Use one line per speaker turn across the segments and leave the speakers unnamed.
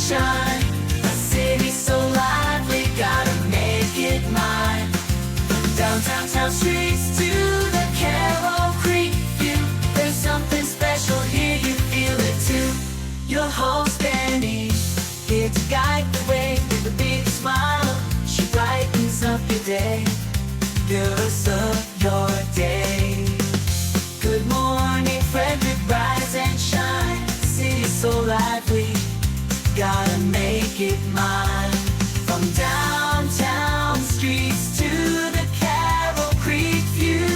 shine. A city so lively, gotta make it mine. From downtown town streets to the Carroll Creek view, there's something special here, you feel it too. Your host Dani, here to guide the way with a big smile. She brightens up your day, girls of your day. Good morning Frederick, rise and shine. City's so lively, gotta make it mine. From downtown streets to the Carroll Creek view,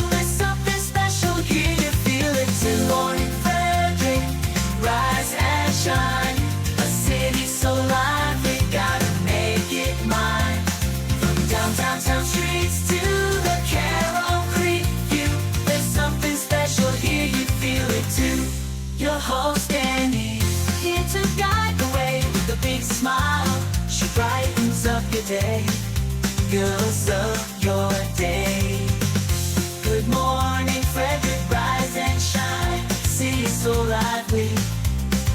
there's something special here, you feel it too. Good morning Frederick, rise and shine. A city so lively, gotta make it mine. From downtown town streets to the Carroll Creek view, there's something special here, you feel it too. Your host Dani, here to guide the way with a big smile. She brightens up your day, girls of your day. Good morning Frederick, rise and shine. City's so lively,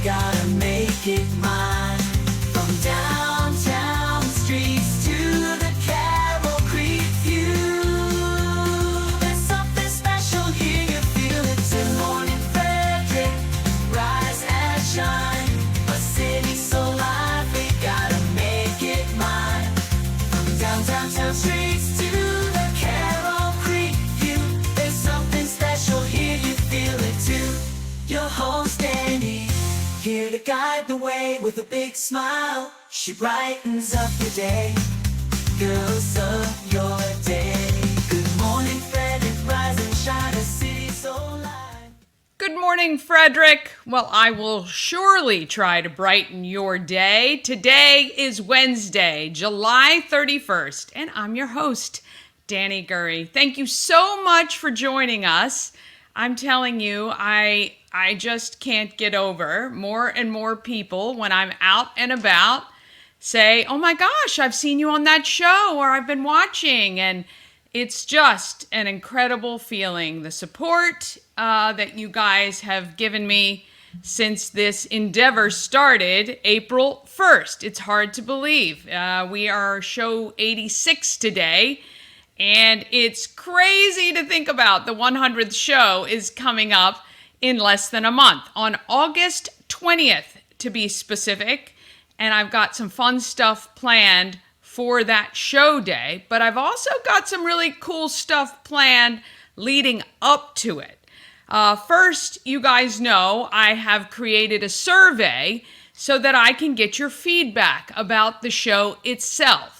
gotta make it mine. From downtown streets to the Carroll Creek view, there's something special here, you feel it too. Good morning Frederick, rise and shine. A city so lively, gotta make it mine. From downtown town streets to the Carroll Creek view, there's something special here, you feel it too. Your host Dani, here to guide the way with a big smile. She brightens up your day, girls of your day. Good morning Frederick, rise and shine. A city so light.
Good morning, Frederick. Well, I will surely try to brighten your day. Today is Wednesday, July 31st, and I'm your host, Dani Gurry. Thank you so much for joining us. I'm telling you, I just can't get over more and more people when I'm out and about say, oh my gosh, I've seen you on that show, or I've been watching, and it's just an incredible feeling. The support that you guys have given me since this endeavor started April 1st. It's hard to believe. We are show 86 today, and it's crazy to think about. The 100th show is coming up in less than a month, on August 20th to be specific, and I've got some fun stuff planned for that show day, but I've also got some really cool stuff planned leading up to it. First, you guys know I have created a survey so that I can get your feedback about the show itself.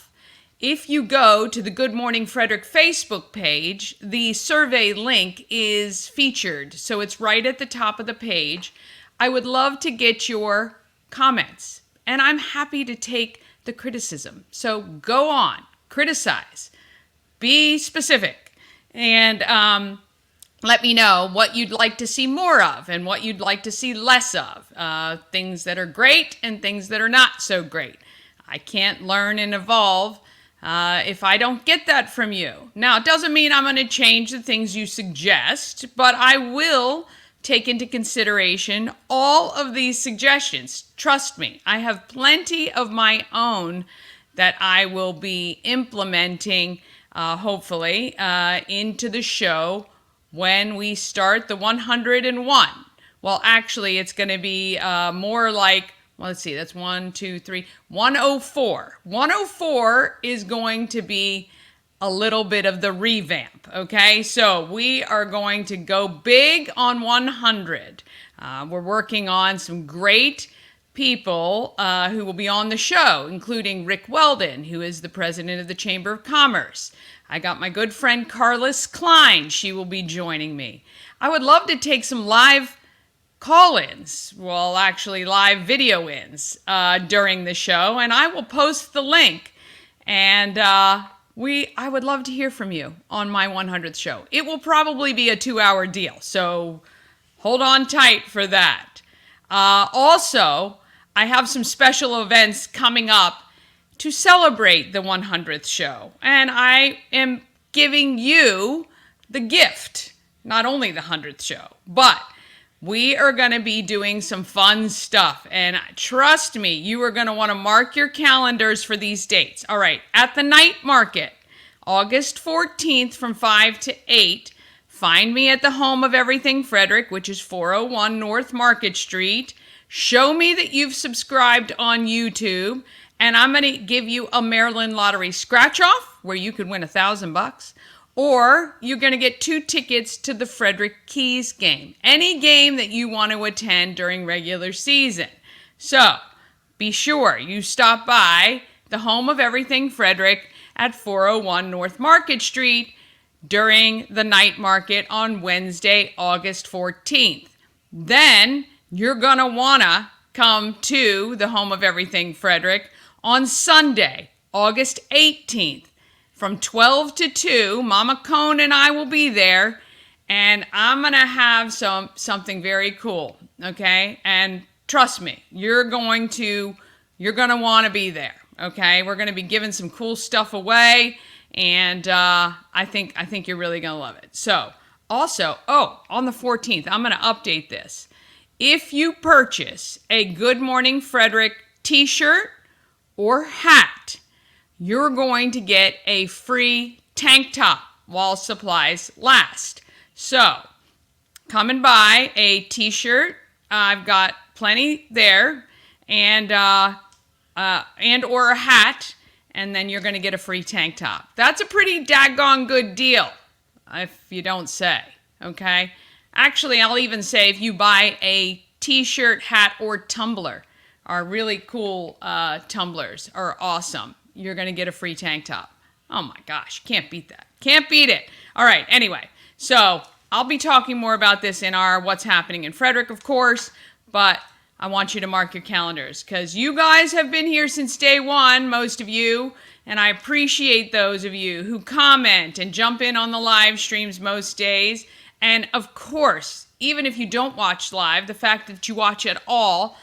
If you go to the Good Morning Frederick Facebook page, the survey link is featured, so it's right at the top of the page. I would love to get your comments, and I'm happy to take the criticism. So go on, criticize, be specific, and let me know what you'd like to see more of and what you'd like to see less of. Things that are great and things that are not so great. I can't learn and evolve if I don't get that from you. Now, it doesn't mean I'm going to change the things you suggest, but I will take into consideration all of these suggestions. Trust me, I have plenty of my own that I will be implementing, hopefully, into the show when we start the 101. Well, actually, it's going to be more like, well, let's see, that's 104. 104 is going to be a little bit of the revamp, okay? So we are going to go big on 100. We're working on some great people who will be on the show, including Rick Weldon, who is the president of the Chamber of Commerce. I got my good friend Carlos Klein. She will be joining me. I would love to take some live call-ins, well, actually live video-ins during the show, and I will post the link. And I would love to hear from you on my 100th show. It will probably be a 2-hour deal, so hold on tight for that. Also, I have some special events coming up to celebrate the 100th show, and I am giving you the gift, not only the 100th show, but we are going to be doing some fun stuff. And trust me, you are going to want to mark your calendars for these dates. All right, at the night market, August 14th from 5 to 8, find me at the home of Everything Frederick, which is 401 North Market Street. Show me that you've subscribed on YouTube, and I'm going to give you a Maryland Lottery scratch-off where you could win $1,000. Or you're going to get 2 tickets to the Frederick Keys game. Any game that you want to attend during regular season. So be sure you stop by the home of Everything Frederick at 401 North Market Street during the night market on Wednesday, August 14th. Then you're going to want to come to the home of Everything Frederick on Sunday, August 18th. From 12 to 2, Mama Cone and I will be there, and I'm going to have something very cool, okay? And trust me, you're going to want to be there, okay? We're going to be giving some cool stuff away, and I think you're really going to love it. So, also, on the 14th, I'm going to update this. If you purchase a Good Morning Frederick t-shirt or hat, you're going to get a free tank top while supplies last. So, come and buy a t-shirt. I've got plenty there, and or a hat, and then you're going to get a free tank top. That's a pretty daggone good deal, if you don't say, okay? Actually, I'll even say if you buy a t-shirt, hat, or tumbler, our really cool tumblers are awesome. You're going to get a free tank top. Oh my gosh, can't beat that. Can't beat it. All right, anyway, so I'll be talking more about this in our What's Happening in Frederick, of course, but I want you to mark your calendars because you guys have been here since day one, most of you, and I appreciate those of you who comment and jump in on the live streams most days. And of course, even if you don't watch live, the fact that you watch at all,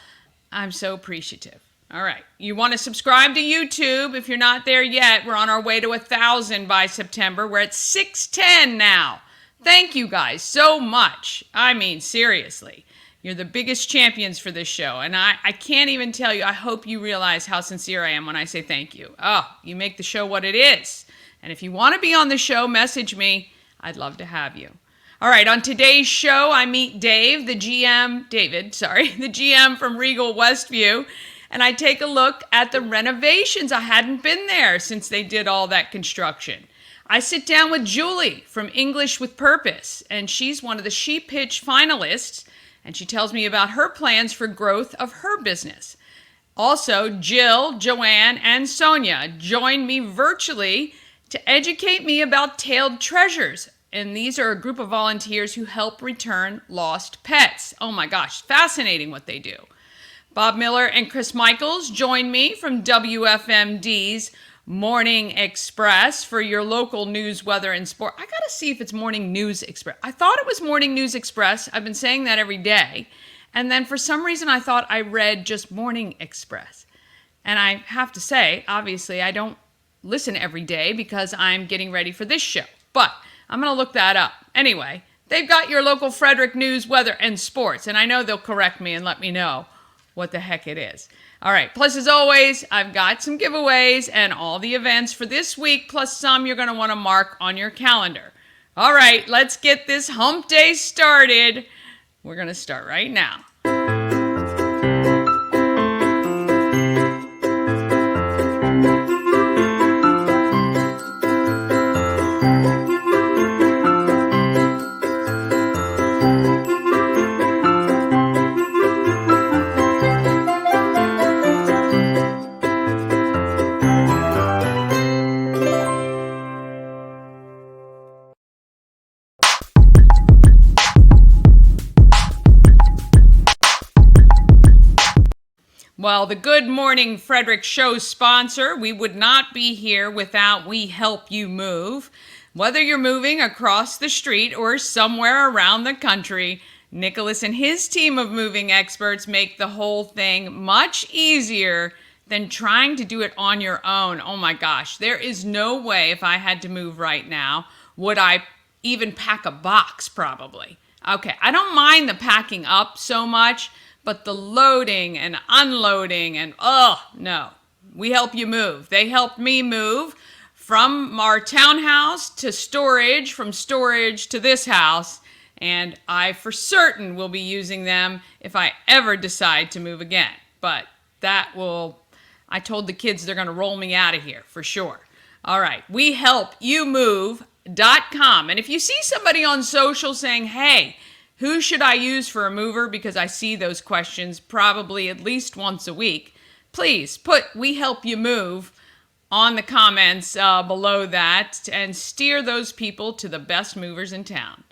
I'm so appreciative. All right. You want to subscribe to YouTube if you're not there yet. We're on our way to 1,000 by September. We're at 610 now. Thank you guys so much. I mean, seriously. You're the biggest champions for this show. And I can't even tell you. I hope you realize how sincere I am when I say thank you. Oh, you make the show what it is. And if you want to be on the show, message me. I'd love to have you. All right, on today's show, I meet David, the GM from Regal Westview. And I take a look at the renovations. I hadn't been there since they did all that construction. I sit down with Julie from English with Purpose, and she's one of the Pitch Finalists, and she tells me about her plans for growth of her business. Also, Jill, Joanne, and Sonia join me virtually to educate me about tailed treasures. And these are a group of volunteers who help return lost pets. Oh my gosh, fascinating what they do. Bob Miller and Chris Michaels join me from WFMD's Morning Express for your local news, weather, and sport. I got to see if it's Morning News Express. I thought it was Morning News Express. I've been saying that every day. And then for some reason, I thought I read just Morning Express. And I have to say, obviously, I don't listen every day because I'm getting ready for this show. But I'm going to look that up. Anyway, they've got your local Frederick news, weather, and sports. And I know they'll correct me and let me know what the heck it is. All right. Plus, as always, I've got some giveaways and all the events for this week, plus some you're going to want to mark on your calendar. All right. Let's get this hump day started. We're going to start right now. Well, the Good Morning Frederick show sponsor, we would not be here without We Help You Move. Whether you're moving across the street or somewhere around the country, Nicholas and his team of moving experts make the whole thing much easier than trying to do it on your own. Oh my gosh, there is no way if I had to move right now would I even pack a box probably. Okay, I don't mind the packing up so much, but the loading and unloading and no. We help you move. They helped me move from our townhouse to storage, from storage to this house, and I for certain will be using them if I ever decide to move again. But I told the kids they're going to roll me out of here for sure. All right, wehelpyoumove.com. And if you see somebody on social saying, hey, who should I use for a mover? Because I see those questions probably at least once a week. Please put We Help You Move on the comments below that and steer those people to the best movers in town.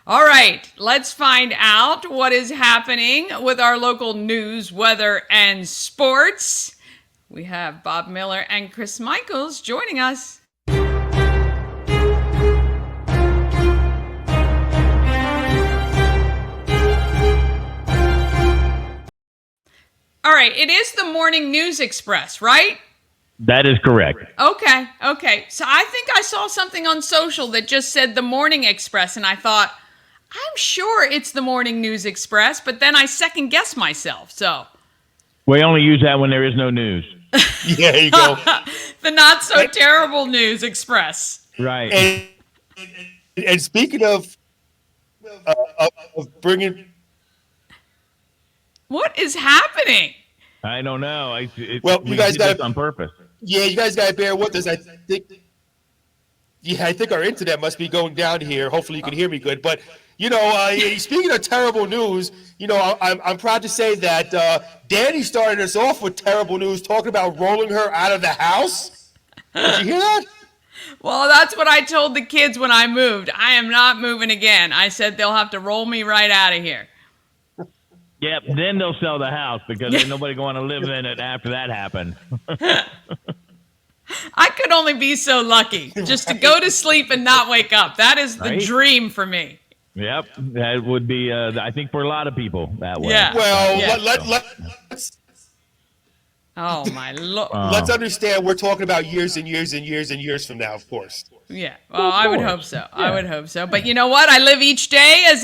All right, let's find out what is happening with our local news, weather, and sports. We have Bob Miller and Chris Michaels joining us. All right, it is the Morning News Express, right?
That is correct.
Okay. So I think I saw something on social that just said the Morning Express, and I thought, I'm sure it's the Morning News Express, but then I second guessed myself, so.
We only use that when there is no news.
Yeah, there you go.
The not so terrible News Express.
Right.
And speaking of bringing,
What is happening?
I don't know.
you
we
guys
did
got
this on purpose.
yeah, you guys got to bear with us. I think our internet must be going down here. Hopefully, you can hear me good. But speaking of terrible news, I'm proud to say that Dani started us off with terrible news, talking about rolling her out of the house. Did you hear that?
Well, that's what I told the kids when I moved. I am not moving again. I said they'll have to roll me right out of here.
Yep. Then they'll sell the house because ain't nobody going to live in it after that happened.
I could only be so lucky just to go to sleep and not wake up. That is the
Right?
dream for me.
Yep. That would be, I think, for a lot of people that way.
Yeah.
Well,
Yeah.
let's
Oh, my Lord.
let's understand we're talking about years and years and years and years from now, of course.
Yeah. Well, I would
course.
hope so.
Yeah.
I would hope so. But you know what? I live each day as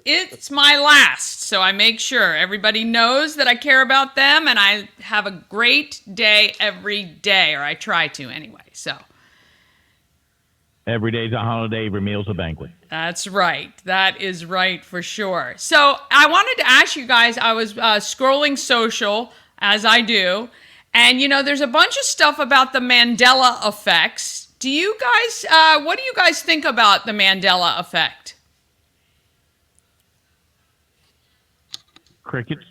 it's my last. So I make sure everybody knows that I care about them and I have a great day every day, or I try to anyway. So
Every day's a holiday, every meal's a banquet.
that's right. That is right for sure. So I wanted to ask you guys, I was scrolling social as I do, and there's a bunch of stuff about the Mandela effects. Do you guys, what do you guys think about the Mandela effect?
Crickets.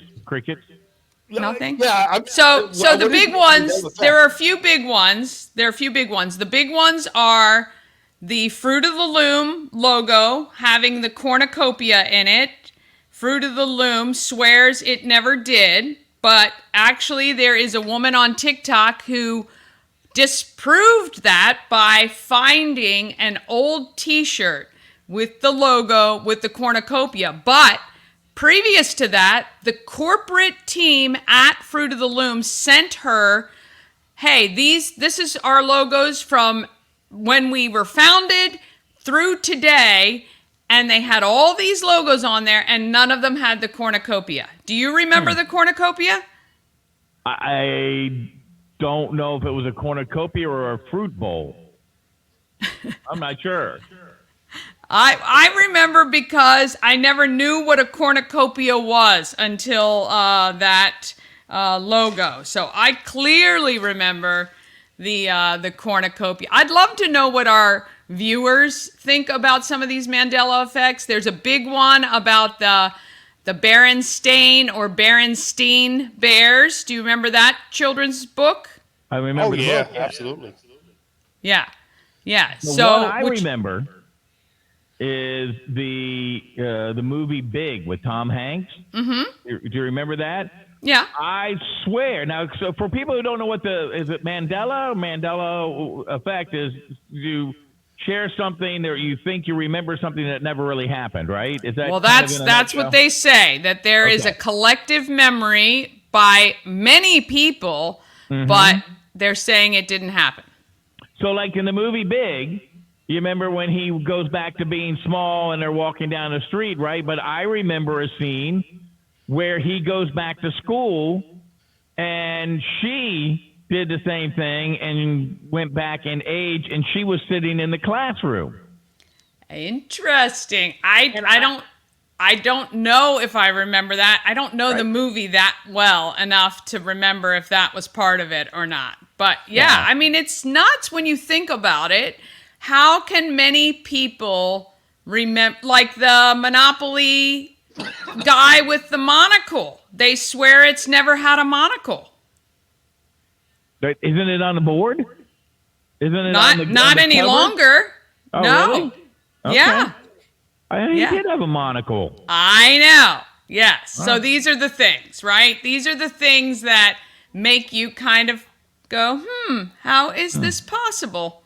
Nothing?
Yeah.
So
what
the
is
big
the
ones,
Mandela effect?
there are a few big ones. The big ones are the Fruit of the Loom logo having the cornucopia in it. Fruit of the Loom swears it never did, but actually there is a woman on TikTok who disproved that by finding an old t-shirt with the logo with the cornucopia. But previous to that, the corporate team at Fruit of the Loom sent her, hey, this is our logos from when we were founded through today, and they had all these logos on there, and none of them had the cornucopia. Do you remember the cornucopia?
I don't know if it was a cornucopia or a fruit bowl. I'm not sure.
I remember because I never knew what a cornucopia was until that logo. So I clearly remember the cornucopia. I'd love to know what our viewers think about some of these Mandela effects. There's a big one about the Berenstain or Berenstein Bears. Do you remember that children's book?
I remember
Oh,
the
yeah,
book.
absolutely.
Yeah.
The one I remember is the movie Big with Tom Hanks. Mm-hmm. Do you remember that?
Yeah.
I swear. Now, so for people who don't know is it Mandela or Mandela effect is you share something that you think you remember something that never really happened, right? Is that
Well,
kind of in a
that's what
nutshell?
they say, that there is a
Okay.
collective memory by many people, but they're saying it didn't happen.
So like in the movie Big, You remember when he goes back to being small and they're walking down the street, right? But I remember a scene where he goes back to school and she did the same thing and went back in age, and she was sitting in the classroom.
Interesting. I don't know if I remember that. I don't know the movie that well enough to remember if that was part of it or not. But yeah, I mean, it's nuts when you think about it. How can many people remember, like the Monopoly guy with the monocle? They swear it's never had a monocle.
Isn't it on the board? Isn't it
Not
on
not
the
any
cover?
longer.
Oh,
No.
really? Okay.
Yeah.
He did have a monocle.
I know. Yes. So these are the things, right? These are the things that make you kind of go, how is this possible?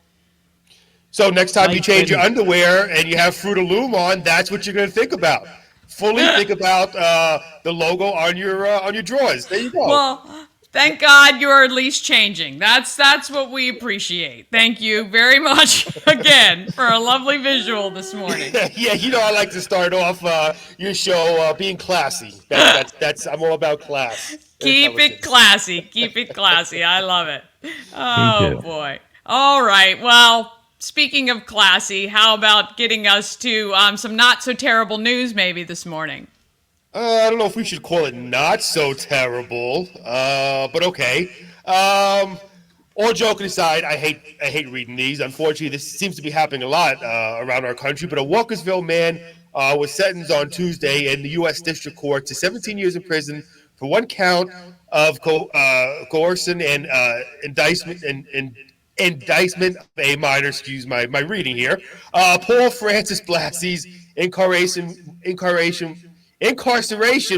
So next time you change your underwear and you have Fruit of Loom on, that's what you're going to think about. Fully think about the logo on your drawers. There you go.
Well, thank God you're at least changing. That's what we appreciate. Thank you very much again for a lovely visual this morning.
Yeah, I like to start off your show being classy. That's I'm all about class.
Keep it classy. Keep it classy. I love it. Oh, boy. All right. Well, speaking of classy, how about getting us to some not so terrible news maybe this morning?
I don't know if we should call it not so terrible, but okay. All joking aside, I hate reading these. Unfortunately, this seems to be happening a lot around our country. But a Walkersville man was sentenced on Tuesday in the U.S. District Court to 17 years in prison for one count of coercion and indictment of a minor. Excuse my reading here. Paul Francis Blassie's incarceration.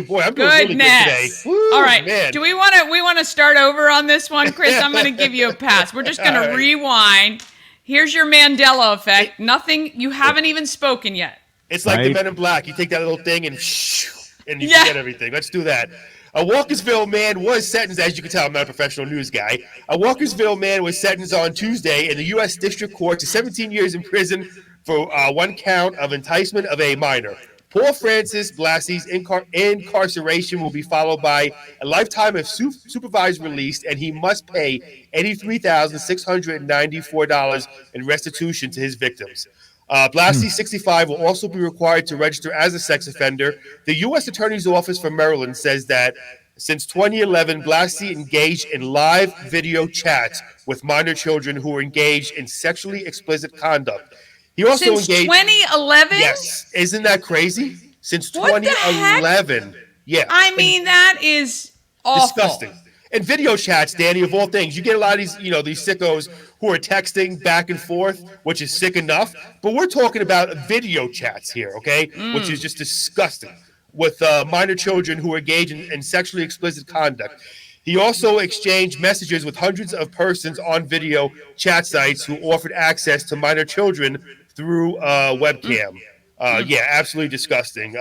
Boy, I'm doing really good today. Woo,
all right,
man.
do we want to start over on this one, Chris? I'm going to give you a pass. We're just going to rewind. Here's your Mandela effect. Nothing. You haven't even spoken yet.
It's like the Men in Black. You take that little thing and you forget everything. Let's do that. A Walkersville man was sentenced, as you can tell, I'm not a professional news guy. A Walkersville man was sentenced on Tuesday in the U.S. District Court to 17 years in prison for one count of enticement of a minor. Paul Francis Blassie's incarceration will be followed by a lifetime of supervised release, and he must pay $83,694 in restitution to his victims. Blassie, 65, will also be required to register as a sex offender. The U.S. Attorney's Office for Maryland says that since 2011, Blassie engaged in live video chats with minor children who were engaged in sexually explicit conduct. He also
Since
engaged
2011?
Yes. Isn't that crazy? Since
What the
2011. Yeah.
I mean, that is awful.
Disgusting. And video chats, Dani, of all things, you get a lot of these, these sickos who are texting back and forth, which is sick enough. But we're talking about video chats here, okay? Which is just disgusting with minor children who are engaged in sexually explicit conduct. He also exchanged messages with hundreds of persons on video chat sites who offered access to minor children through webcam. Yeah, absolutely disgusting.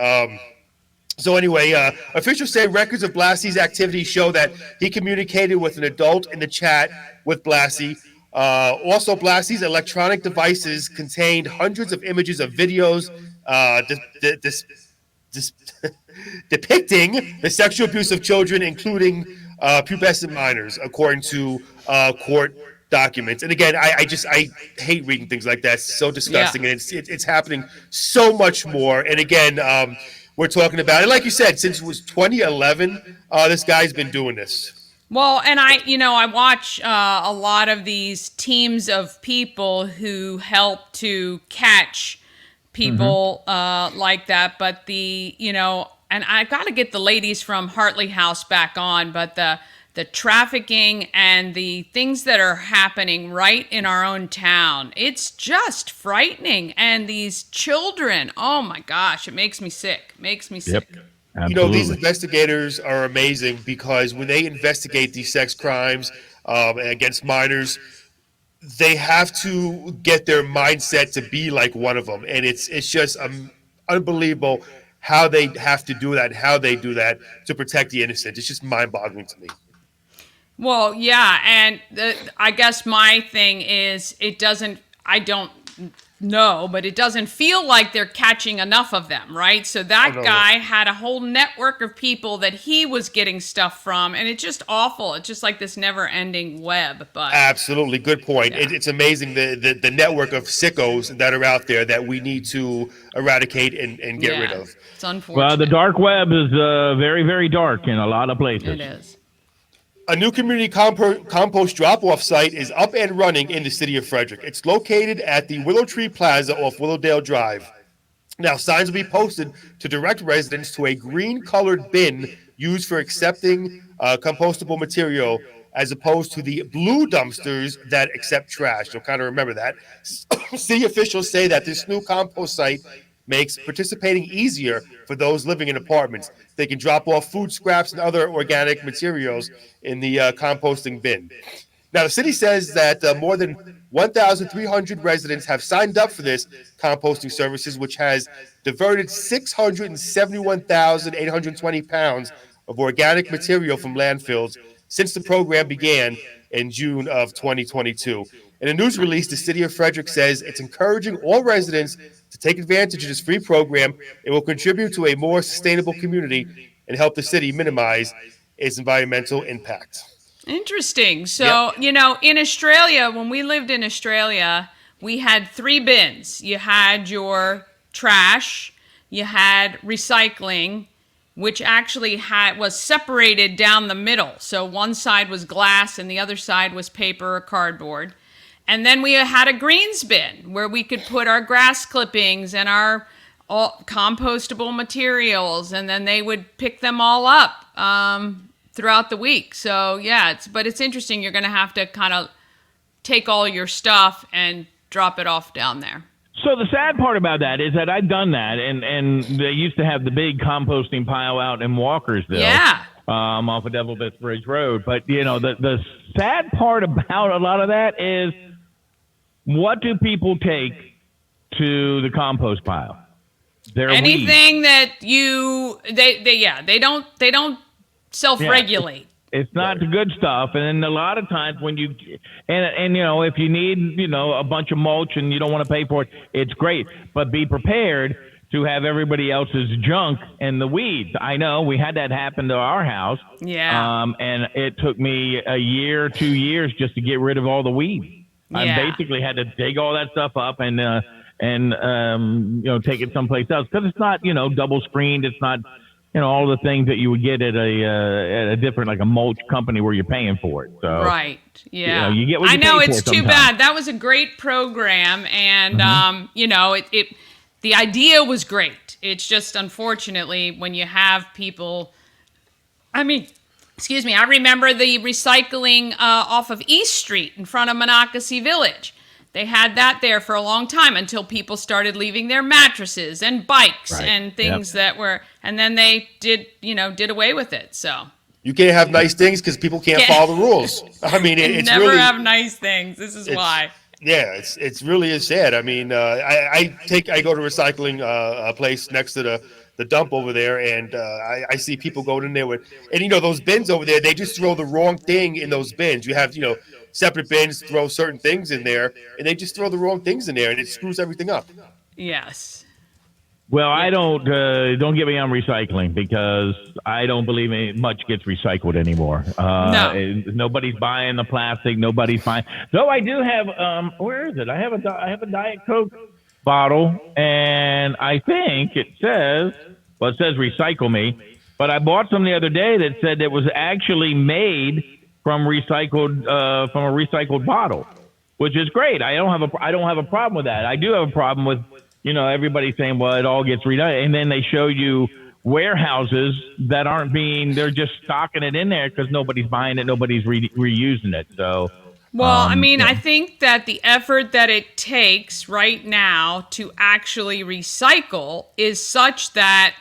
So anyway, officials say records of Blassie's activities show that he communicated with an adult in the chat with Blassie. Also, Blassie's electronic devices contained hundreds of images of videos depicting the sexual abuse of children, including pubescent minors, according to court documents. And again, I hate reading things like that. It's so disgusting, and it's happening so much more. And again, we're talking about it, like you said, since it was 2011. This guy's been doing this.
Well, and I watch a lot of these teams of people who help to catch people like that. But and I've got to get the ladies from Hartley House back on, but the trafficking and the things that are happening right in our own town, it's just frightening. And these children, oh my gosh, it makes me sick. Sick.
Absolutely.
These investigators are amazing because when they investigate these sex crimes against minors, they have to get their mindset to be like one of them. And it's just unbelievable how they have to do that, how they do that to protect the innocent. It's just mind-boggling to me.
Well, yeah, and I guess my thing is I don't No, but it doesn't feel like they're catching enough of them, right? So that guy had a whole network of people that he was getting stuff from, and it's just awful. It's just like this never-ending web. But
Absolutely, good point.
Yeah.
It's amazing the network of sickos that are out there that we need to eradicate and get rid of.
It's unfortunate.
Well, the dark web is very, very dark in a lot of places.
It is.
A new community compost drop-off site is up and running in the city of Frederick. It's located at the Willow Tree Plaza off Willowdale Drive. Now, signs will be posted to direct residents to a green-colored bin used for accepting compostable material, as opposed to the blue dumpsters that accept trash. You'll kind of remember that. City officials say that this new compost site makes participating easier for those living in apartments. They can drop off food scraps and other organic materials in the composting bin. Now, the city says that more than 1,300 residents have signed up for this composting services, which has diverted 671,820 pounds of organic material from landfills since the program began in June of 2022. In a news release, the city of Frederick says it's encouraging all residents to take advantage of this free program. It will contribute to a more sustainable community and help the city minimize its environmental impact.
Interesting. So, in Australia, when we lived in Australia, we had 3 bins. You had your trash, you had recycling, which actually was separated down the middle. So one side was glass and the other side was paper or cardboard. And then we had a greens bin where we could put our grass clippings and our compostable materials, and then they would pick them all up throughout the week. So yeah, it's interesting. You're going to have to kind of take all your stuff and drop it off down there.
So the sad part about that is that I've done that, and they used to have the big composting pile out in Walkersville.
Yeah.
Off of Devil Bridge Road. But, the sad part about a lot of that is, what do people take to the compost pile? Their
Anything
weeds.
that they don't self-regulate.
It's not the good stuff. And then a lot of times when you, and if you need, a bunch of mulch and you don't want to pay for it, it's great. But be prepared to have everybody else's junk and the weeds. I know we had that happen to our house.
Yeah.
And it took me a year, 2 years just to get rid of all the weeds. I basically had to dig all that stuff up and take it someplace else, because it's not, double screened. It's not, all the things that you would get at a different, like a mulch company where you're paying for it. So
right. Yeah.
You get what you
I know,
pay for
it's too
sometimes.
bad. That was a great program, and the idea was great. It's just, unfortunately, when you have people, I remember the recycling off of East Street in front of Monocacy Village. They had that there for a long time until people started leaving their mattresses and bikes and things that were, and then they did away with it. So
You can't have nice things because people can't follow the rules. I mean, it's
never
really
have nice things. This is why.
Yeah, it's really is sad. I mean, I go to recycling a place next to the dump over there, and I see people going in there with, and those bins over there, they just throw the wrong thing in those bins. You have separate bins, throw certain things in there, and they just throw the wrong things in there, and it screws everything up.
Yes.
Well, I don't get me on recycling, because I don't believe much gets recycled anymore.
No.
Nobody's buying the plastic. Nobody's buying. Though I do have, where is it? I have a Diet Coke bottle, and I think it says recycle me, but I bought some the other day that said it was actually made from a recycled bottle, which is great. I don't have a problem with that. I do have a problem with everybody saying, well, it all gets redone, and then they show you warehouses that they're just stocking it in there because nobody's buying it, nobody's reusing it. So
well, I think that the effort that it takes right now to actually recycle is such that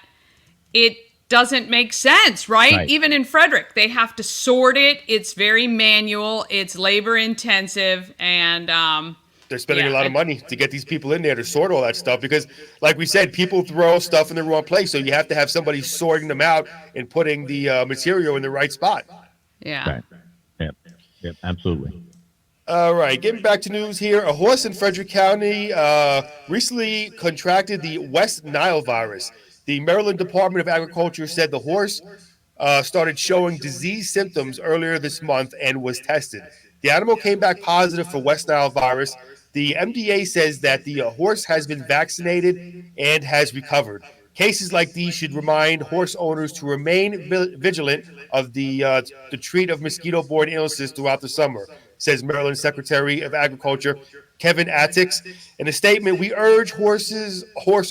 it doesn't make sense, right? Even in Frederick, they have to sort it. It's very manual. It's labor intensive, and
they're spending a lot of money to get these people in there to sort all that stuff, because, like we said, people throw stuff in the wrong place. So you have to have somebody sorting them out and putting the material in the right spot.
Yeah.
Right. Yep, absolutely.
All right, getting back to news here. A horse in Frederick County recently contracted the West Nile virus. The Maryland Department of Agriculture said the horse started showing disease symptoms earlier this month and was tested. The animal came back positive for West Nile virus. The MDA says that the horse has been vaccinated and has recovered. Cases like these should remind horse owners to remain vigilant of the treat of mosquito-borne illnesses throughout the summer, says Maryland Secretary of Agriculture Kevin Atticks. In a statement, we urge horse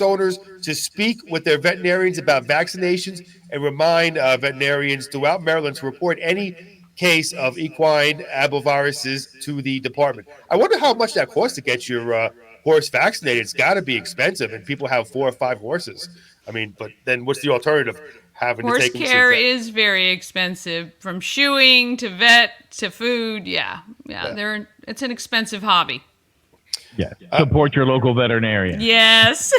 owners to speak with their veterinarians about vaccinations and remind veterinarians throughout Maryland to report any case of equine aboviruses to the department. I wonder how much that costs to get your horse vaccinated. It's got to be expensive, and people have 4 or 5 horses. I mean, but then what's the alternative? Having
Horse
to take
care is very expensive, from shoeing to vet to food. Yeah. It's an expensive hobby.
Yeah. Support your local veterinarian.
Yes.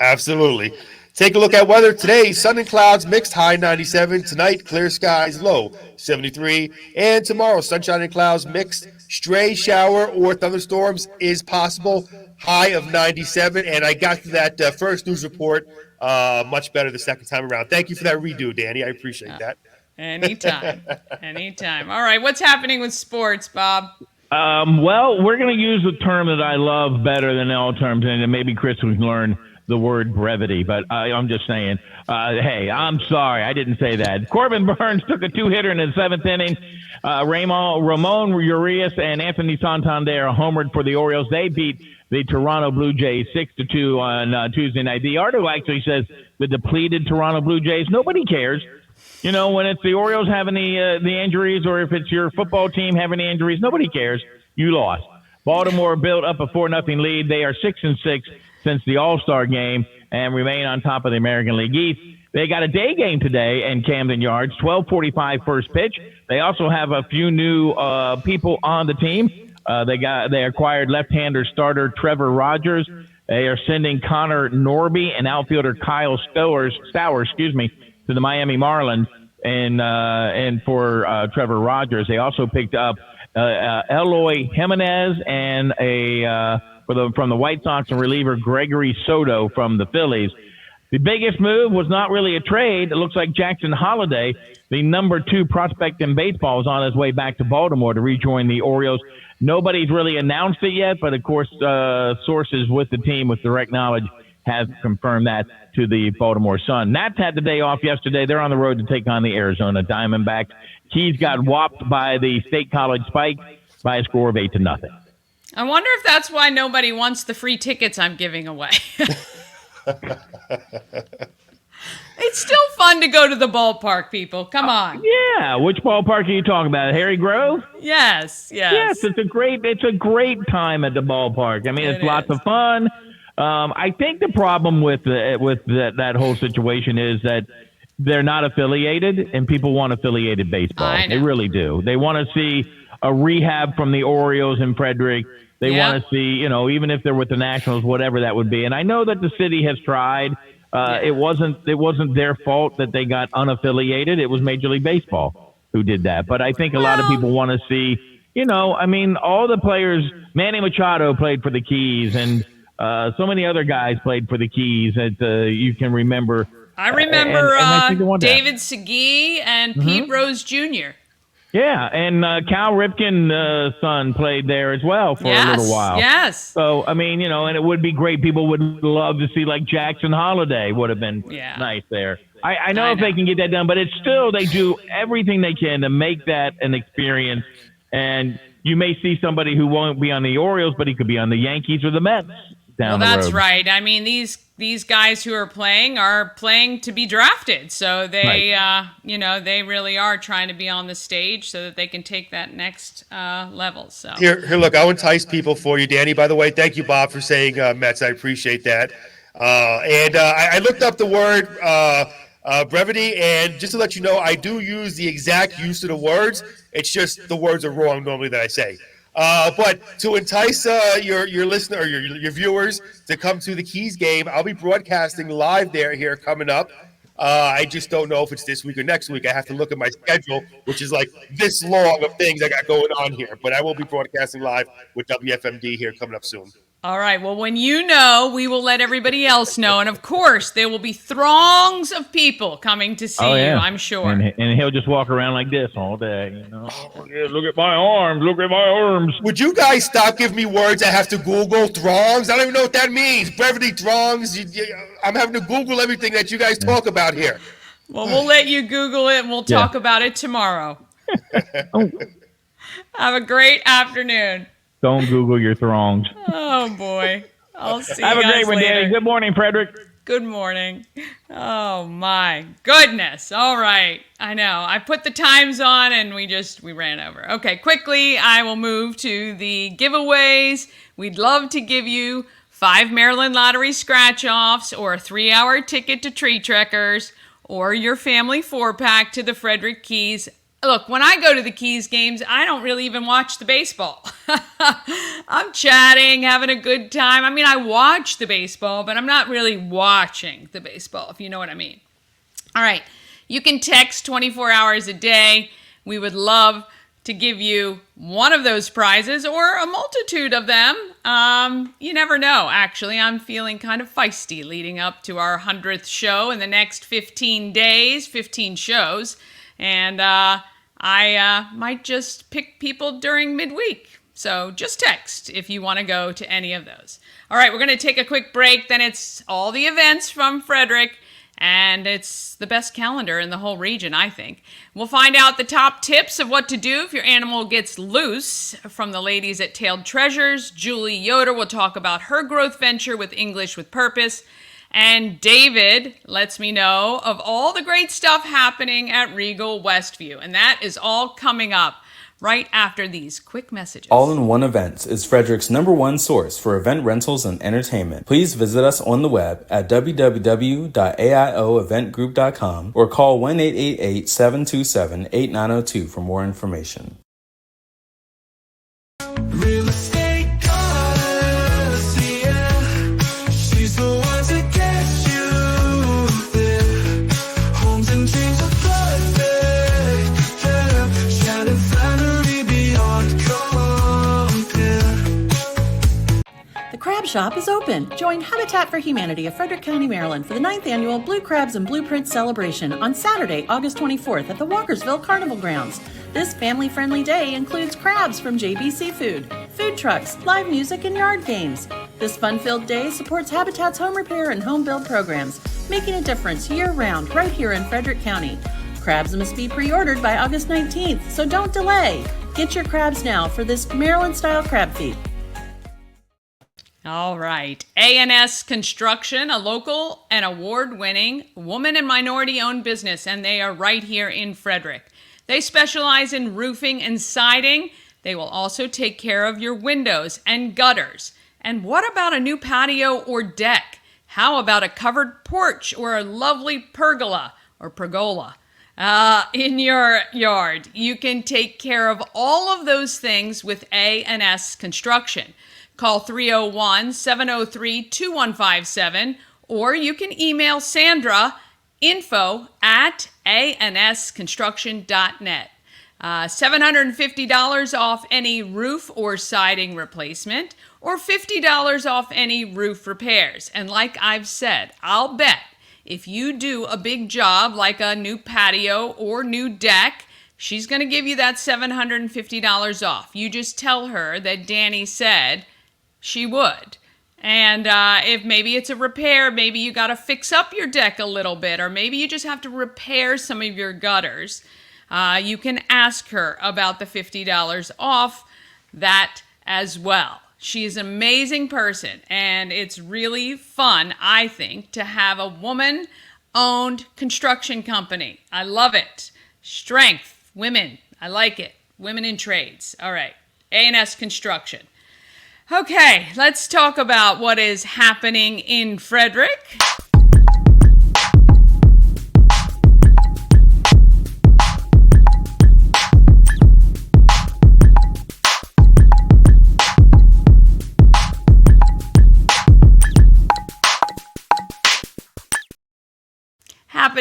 Absolutely. Take a look at weather today. Sun and clouds mixed, high 97. Tonight, clear skies, low 73. And tomorrow, sunshine and clouds mixed. Stray shower or thunderstorms is possible, high of 97. And I got to that first news report much better the second time around. Thank you for that redo, Dani. I appreciate that.
Anytime. All right, what's happening with sports, Bob?
Well, we're going to use a term that I love better than all terms, and maybe Chris can learn the word brevity, but I'm just saying, hey, I'm sorry, I didn't say that. Corbin Burns took a 2-hitter in the 7th inning. Ramon Urias and Anthony Santander homered for the Orioles. They beat the Toronto Blue Jays 6-2 on Tuesday night. The article actually says the depleted Toronto Blue Jays. Nobody cares. You know, when it's the Orioles having the injuries, or if it's your football team having the injuries, nobody cares. You lost. Baltimore built up a 4-0 lead. They are 6-6 since the All-Star game and remain on top of the American League East. They got a day game today in Camden Yards, 12:45 first pitch. They also have a few new people on the team. They acquired left-hander starter Trevor Rogers. They are sending Connor Norby and outfielder Kyle Stowers, to the Miami Marlins and for Trevor Rogers. They also picked up Eloy Jimenez and from the White Sox, and reliever Gregory Soto from the Phillies. The biggest move was not really a trade. It looks like Jackson Holliday, the number 2 prospect in baseball, is on his way back to Baltimore to rejoin the Orioles. Nobody's really announced it yet, but of course, sources with the team with direct knowledge have confirmed that to the Baltimore Sun. Nats had the day off yesterday. They're on the road to take on the Arizona Diamondbacks. Keys got whopped by the State College Spikes by a score of 8-0.
I wonder if that's why nobody wants the free tickets I'm giving away. It's still fun to go to the ballpark, people. Come on.
Yeah, which ballpark are you talking about? Harry Grove?
Yes.
Yes, it's a great time at the ballpark. I mean, it's lots of fun. I think the problem with that whole situation is that they're not affiliated, and people want affiliated baseball. They really do. They want to see a rehab from the Orioles in Frederick. They want to see, even if they're with the Nationals, whatever that would be. And I know that the city has tried. It wasn't their fault that they got unaffiliated. It was Major League Baseball who did that. But I think a lot of people want to see, all the players. Manny Machado played for the Keys, and so many other guys played for the Keys that you can remember.
I remember David Segui and Pete Rose Jr.
Yeah, and Cal Ripken's son played there as well for a little while.
Yes.
So, I mean, and it would be great. People would love to see, like, Jackson Holiday would have been nice there. I know if they can get that done, but it's still, they do everything they can to make that an experience. And you may see somebody who won't be on the Orioles, but he could be on the Yankees or the Mets down the road. Well,
that's right. I mean, these guys who are playing to be drafted. So they, they really are trying to be on the stage so that they can take that next level. So
here, look, I'll entice people for you, Dani. By the way, thank you, Bob, for saying Mets. I appreciate that. And I looked up the word brevity, and just to let you know, I do use the exact use of the words. It's just the words are wrong normally that I say. But to entice your listener or your viewers to come to the Keys game, I'll be broadcasting live here coming up I just don't know if it's this week or next week. I have to look at my schedule, which is like this long of things I got going on here. But I will be broadcasting live with WFMD here coming up soon.
All right. Well, when you know, we will let everybody else know. And of course, there will be throngs of people coming to see you, I'm sure.
And he'll just walk around like this all day. You know? Oh, yeah, look at my arms. Look at my arms.
Would you guys stop giving me words I have to Google? Throngs? I don't even know what that means. Beverly Throngs. I'm having to Google everything that you guys talk about here.
Well, we'll let you Google it and we'll talk about it tomorrow. Have a great afternoon.
Don't Google your throngs.
Oh, boy. I'll see you guys
Have a great one,
later.
Danny. Good morning, Frederick.
Good morning. Oh, my goodness. All right. I know. I put the times on and we ran over. Okay, quickly, I will move to the giveaways. We'd love to give you 5 Maryland Lottery scratch-offs or a 3-hour ticket to Tree Trekkers or your family 4-pack to the Frederick Keys. Look, when I go to the Keys games, I don't really even watch the baseball. I'm chatting, having a good time. I mean, I watch the baseball, but I'm not really watching the baseball, if you know what I mean. All right, you can text 24 hours a day. We would love to give you one of those prizes or a multitude of them. You never know, actually. I'm feeling kind of feisty leading up to our 100th show in the next 15 days, 15 shows. And I might just pick people during midweek. So just text if you want to go to any of those. All right, we're going to take a quick break. Then it's all the events from Frederick. And it's the best calendar in the whole region, I think. We'll find out the top tips of what to do if your animal gets loose from the ladies at Tailed Treasures. Julie Yoder will talk about her growth venture with English with Purpose. And David lets me know of all the great stuff happening at Regal Westview. And that is all coming up right after these quick messages.
All-in-One Events is Frederick's #1 source for event rentals and entertainment. Please visit us on the web at www.aioeventgroup.com or call 1-888-727-8902 for more information.
Real estate goddess, yeah. She's the one to get you there. Homes and dreams are perfect, yeah. Shannon Flannery beyond compare.
The Crab Shop is open. Join Habitat for Humanity of Frederick County, Maryland for the 9th annual Blue Crabs and Blueprints celebration on Saturday, August 24th at the Walkersville Carnival Grounds. This family-friendly day includes crabs from JB Seafood, food trucks, live music, and yard games. This fun-filled day supports Habitat's home repair and home build programs, making a difference year-round right here in Frederick County. Crabs must be pre-ordered by August 19th, so don't delay. Get your crabs now for this Maryland-style crab feed.
All right. A&S Construction, a local and award-winning woman and minority-owned business, and they are right here in Frederick. They specialize in roofing and siding. They will also take care of your windows and gutters. And what about a new patio or deck? How about a covered porch or a lovely pergola or pergola in your yard? You can take care of all of those things with A&S Construction. Call 301-703-2157, or you can email Sandra info@ansconstruction.net. $750 off any roof or siding replacement, or $50 off any roof repairs. And like I've said, I'll bet if you do a big job like a new patio or new deck, she's going to give you that $750 off. You just tell her that Dani said she would. And if maybe it's a repair, maybe you got to fix up your deck a little bit, or maybe you just have to repair some of your gutters, you can ask her about the $50 off that as well. She is an amazing person, and it's really fun, I think, to have a woman-owned construction company. I love it. Strength, women, I like it. Women in trades. All right, A&S Construction. Okay, let's talk about what is happening in Frederick.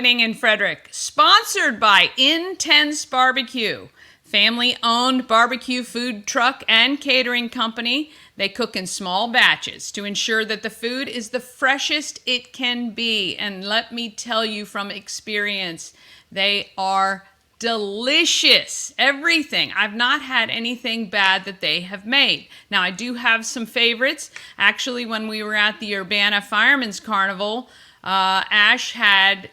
happening in Frederick? Sponsored by Intense Barbecue, family-owned barbecue food truck and catering company. They cook in small batches to ensure that the food is the freshest it can be. And let me tell you from experience, they are delicious. Everything. I've not had anything bad that they have made. Now, I do have some favorites. Actually, when we were at the Urbana Fireman's Carnival, Ash had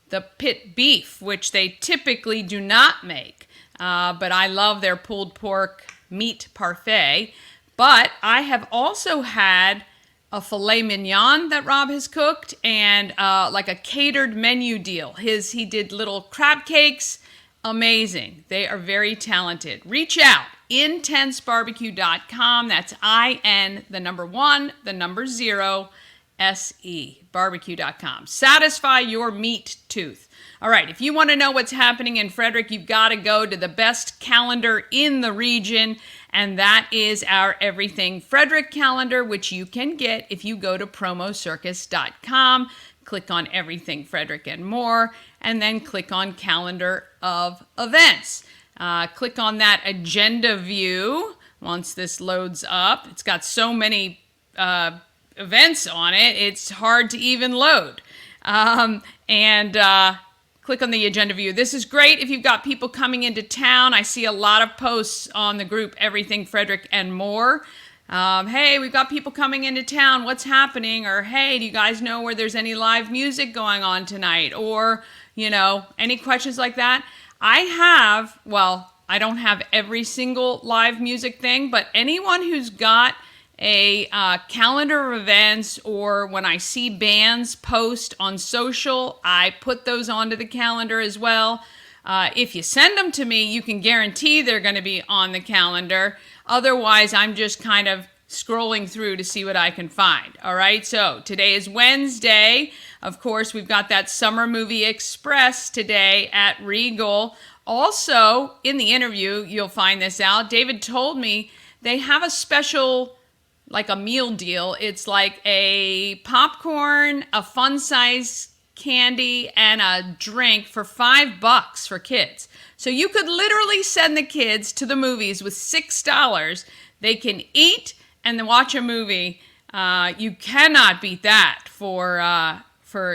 the pit beef, which they typically do not make. But I love their pulled pork meat parfait. But I have also had a filet mignon that Rob has cooked, and like a catered menu deal. He did little crab cakes. Amazing. They are very talented. Reach out. IntenseBarbecue.com. That's IN, the number 1, the number 0, SE. Barbecue.com. Satisfy your meat tooth. All right, if you want to know what's happening in Frederick, you've got to go to the best calendar in the region, and that is our Everything Frederick calendar, which you can get if you go to promocircus.com, click on Everything Frederick and more, and then click on Calendar of Events. Click on that agenda view once this loads up. It's got so many events on it, it's hard to even load. Click on the agenda view. This is great if you've got people coming into town. I see a lot of posts on the group Everything Frederick and more. Hey, we've got people coming into town. What's happening? Or, hey, do you guys know where there's any live music going on tonight? Or, any questions like that? I don't have every single live music thing, but anyone who's got a calendar of events, or when I see bands post on social, I put those onto the calendar as well. If you send them to me, you can guarantee they're going to be on the calendar. Otherwise, I'm just kind of scrolling through to see what I can find. All right, so today is Wednesday. Of course, we've got that Summer Movie Express today at Regal. Also, in the interview, you'll find this out. David told me they have a special, like a meal deal. It's like a popcorn, a fun size candy, and a drink for $5 for kids. So you could literally send the kids to the movies with $6. They can eat and then watch a movie. You cannot beat that for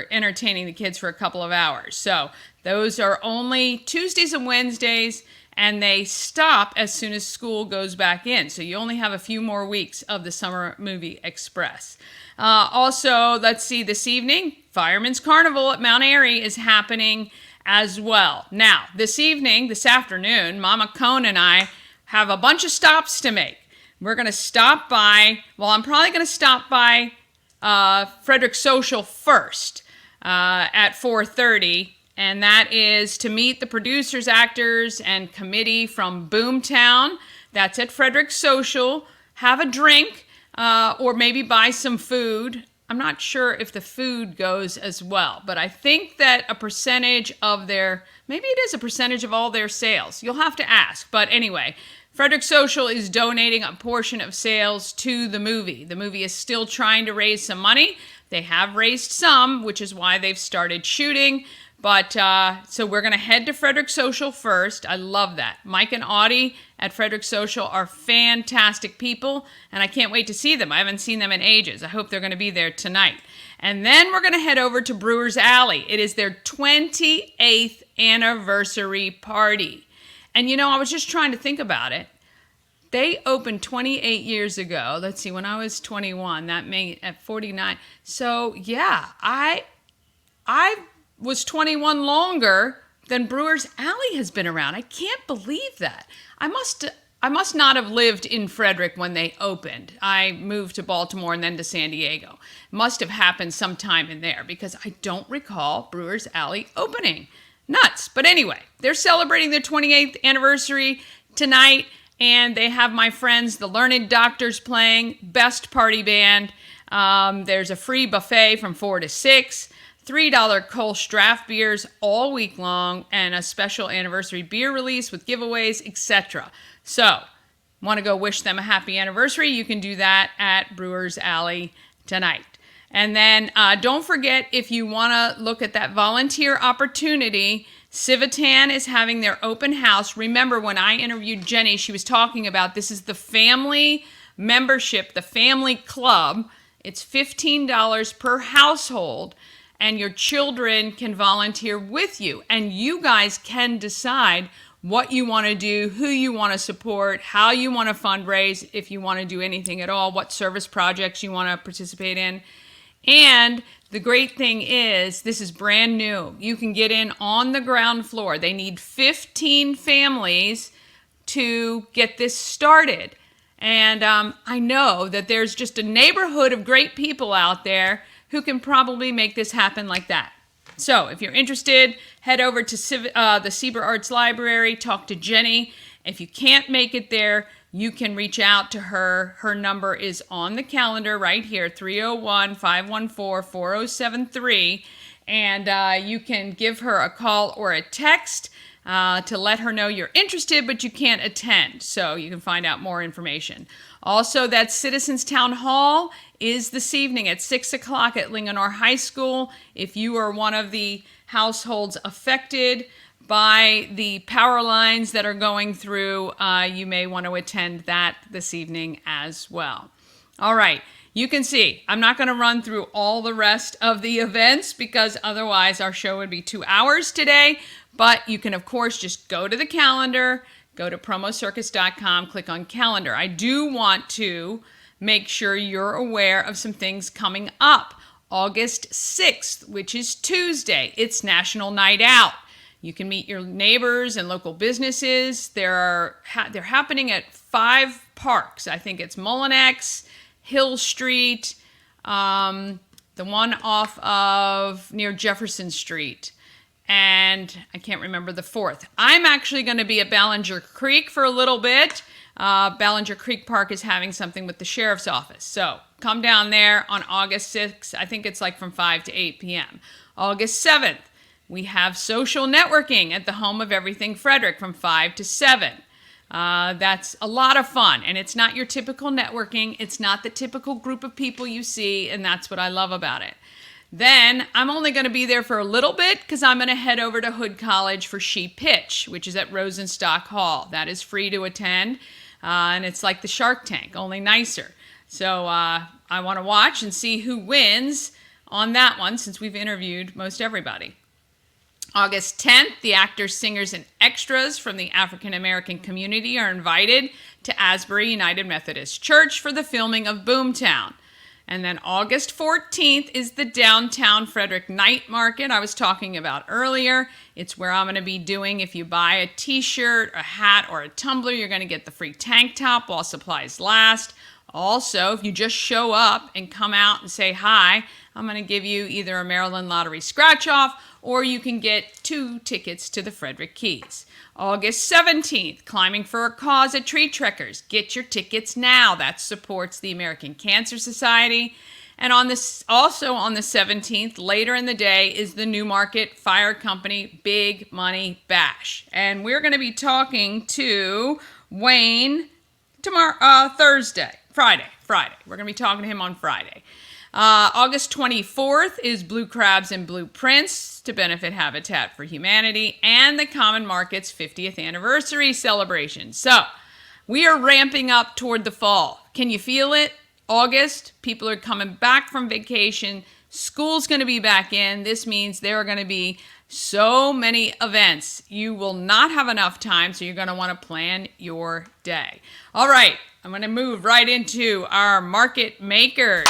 entertaining the kids for a couple of hours. So those are only Tuesdays and Wednesdays, and they stop as soon as school goes back in. So you only have a few more weeks of the Summer Movie Express. Also, let's see, this evening, Fireman's Carnival at Mount Airy is happening as well. Now, this afternoon, Mama Cone and I have a bunch of stops to make. We're going to stop by, I'm probably going to stop by Frederick Social first at 4:30. And that is to meet the producers, actors, and committee from Boomtown. That's at Frederick Social. Have a drink, or maybe buy some food. I'm not sure if the food goes as well, but I think that a percentage of maybe it is a percentage of all their sales. You'll have to ask. But anyway, Frederick Social is donating a portion of sales to the movie. The movie is still trying to raise some money. They have raised some, which is why they've started shooting. But so we're going to head to Frederick Social first. I love that. Mike and Audie at Frederick Social are fantastic people, and I can't wait to see them. I haven't seen them in ages. I hope they're going to be there tonight. And then we're going to head over to Brewers Alley. It is their 28th anniversary party. And I was just trying to think about it. They opened 28 years ago. Let's see, when I was 21, that made at 49. So yeah, I was 21 longer than Brewers Alley has been around. I can't believe that. I must not have lived in Frederick when they opened. I moved to Baltimore and then to San Diego. It must have happened sometime in there because I don't recall Brewers Alley opening. Nuts. But anyway, they're celebrating their 28th anniversary tonight, and they have my friends, the Learned Doctors, playing. Best party band. There's a free buffet from 4 to 6. $3 Kolsch draft beers all week long, and a special anniversary beer release with giveaways, etc. So, want to go wish them a happy anniversary? You can do that at Brewers Alley tonight. And then don't forget, if you want to look at that volunteer opportunity, Civitan is having their open house. Remember, when I interviewed Jenny, she was talking about this is the family membership, the family club. It's $15 per household, and your children can volunteer with you. And you guys can decide what you want to do, who you want to support, how you want to fundraise, if you want to do anything at all, what service projects you want to participate in. And the great thing is, this is brand new. You can get in on the ground floor. They need 15 families to get this started. And I know that there's just a neighborhood of great people out there who can probably make this happen like that. So if you're interested, head over to the Sieber Arts Library, talk to Jenny. If you can't make it there, you can reach out to her. Her number is on the calendar right here, 301-514-4073. And you can give her a call or a text to let her know you're interested, but you can't attend. So you can find out more information. Also, that Citizens Town Hall is this evening at 6 o'clock at Linganore High School. If you are one of the households affected by the power lines that are going through, you may want to attend that this evening as well. All right, you can see I'm not going to run through all the rest of the events because otherwise our show would be 2 hours today, but you can of course just go to the calendar, go to promocircus.com, click on calendar. I do want to make sure you're aware of some things coming up. August 6th, which is Tuesday, it's National Night Out. You can meet your neighbors and local businesses. They're happening at 5 parks. I think it's Mullinex, Hill Street, the one off of near Jefferson Street, and I can't remember the 4th. I'm actually going to be at Ballinger Creek for a little bit. Ballinger Creek Park is having something with the sheriff's office. So come down there on August 6th. I think it's like from 5 to 8 p.m. August 7th. We have social networking at the home of Everything Frederick from 5 to 7. That's a lot of fun, and it's not your typical networking. It's not the typical group of people you see, and that's what I love about it. Then I'm only going to be there for a little bit because I'm going to head over to Hood College for She Pitch, which is at Rosenstock Hall. That is free to attend, and it's like the Shark Tank, only nicer. So I want to watch and see who wins on that one since we've interviewed most everybody. August 10th, the actors, singers, and extras from the African American community are invited to Asbury United Methodist Church for the filming of Boomtown. And then August 14th is the Downtown Frederick Night Market I was talking about earlier. It's where I'm going to be doing, if you buy a t-shirt, a hat, or a tumbler, you're going to get the free tank top while supplies last. Also, if you just show up and come out and say hi, I'm going to give you either a Maryland Lottery scratch-off or you can get 2 tickets to the Frederick Keys. August 17th, Climbing for a Cause at Tree Trekkers. Get your tickets now. That supports the American Cancer Society. And also on the 17th, later in the day, is the Newmarket Fire Company Big Money Bash. And we're going to be talking to Wayne tomorrow, Friday. We're going to be talking to him on Friday. August 24th is Blue Crabs and Blueprints to benefit Habitat for Humanity and the Common Market's 50th anniversary celebration. So we are ramping up toward the fall. Can you feel it? August, people are coming back from vacation. School's going to be back in. This means there are going to be so many events. You will not have enough time, so you're going to want to plan your day. All right, I'm going to move right into our market makers.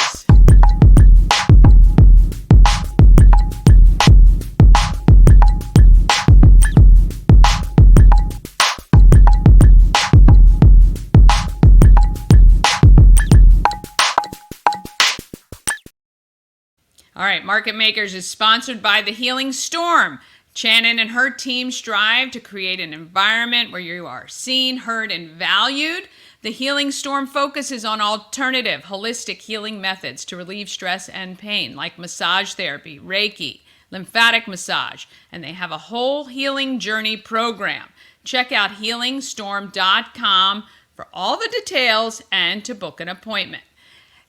All right, Market Makers is sponsored by The Healing Storm. Shannon and her team strive to create an environment where you are seen, heard, and valued. The Healing Storm focuses on alternative, holistic healing methods to relieve stress and pain, like massage therapy, Reiki, lymphatic massage, and they have a whole healing journey program. Check out healingstorm.com for all the details and to book an appointment.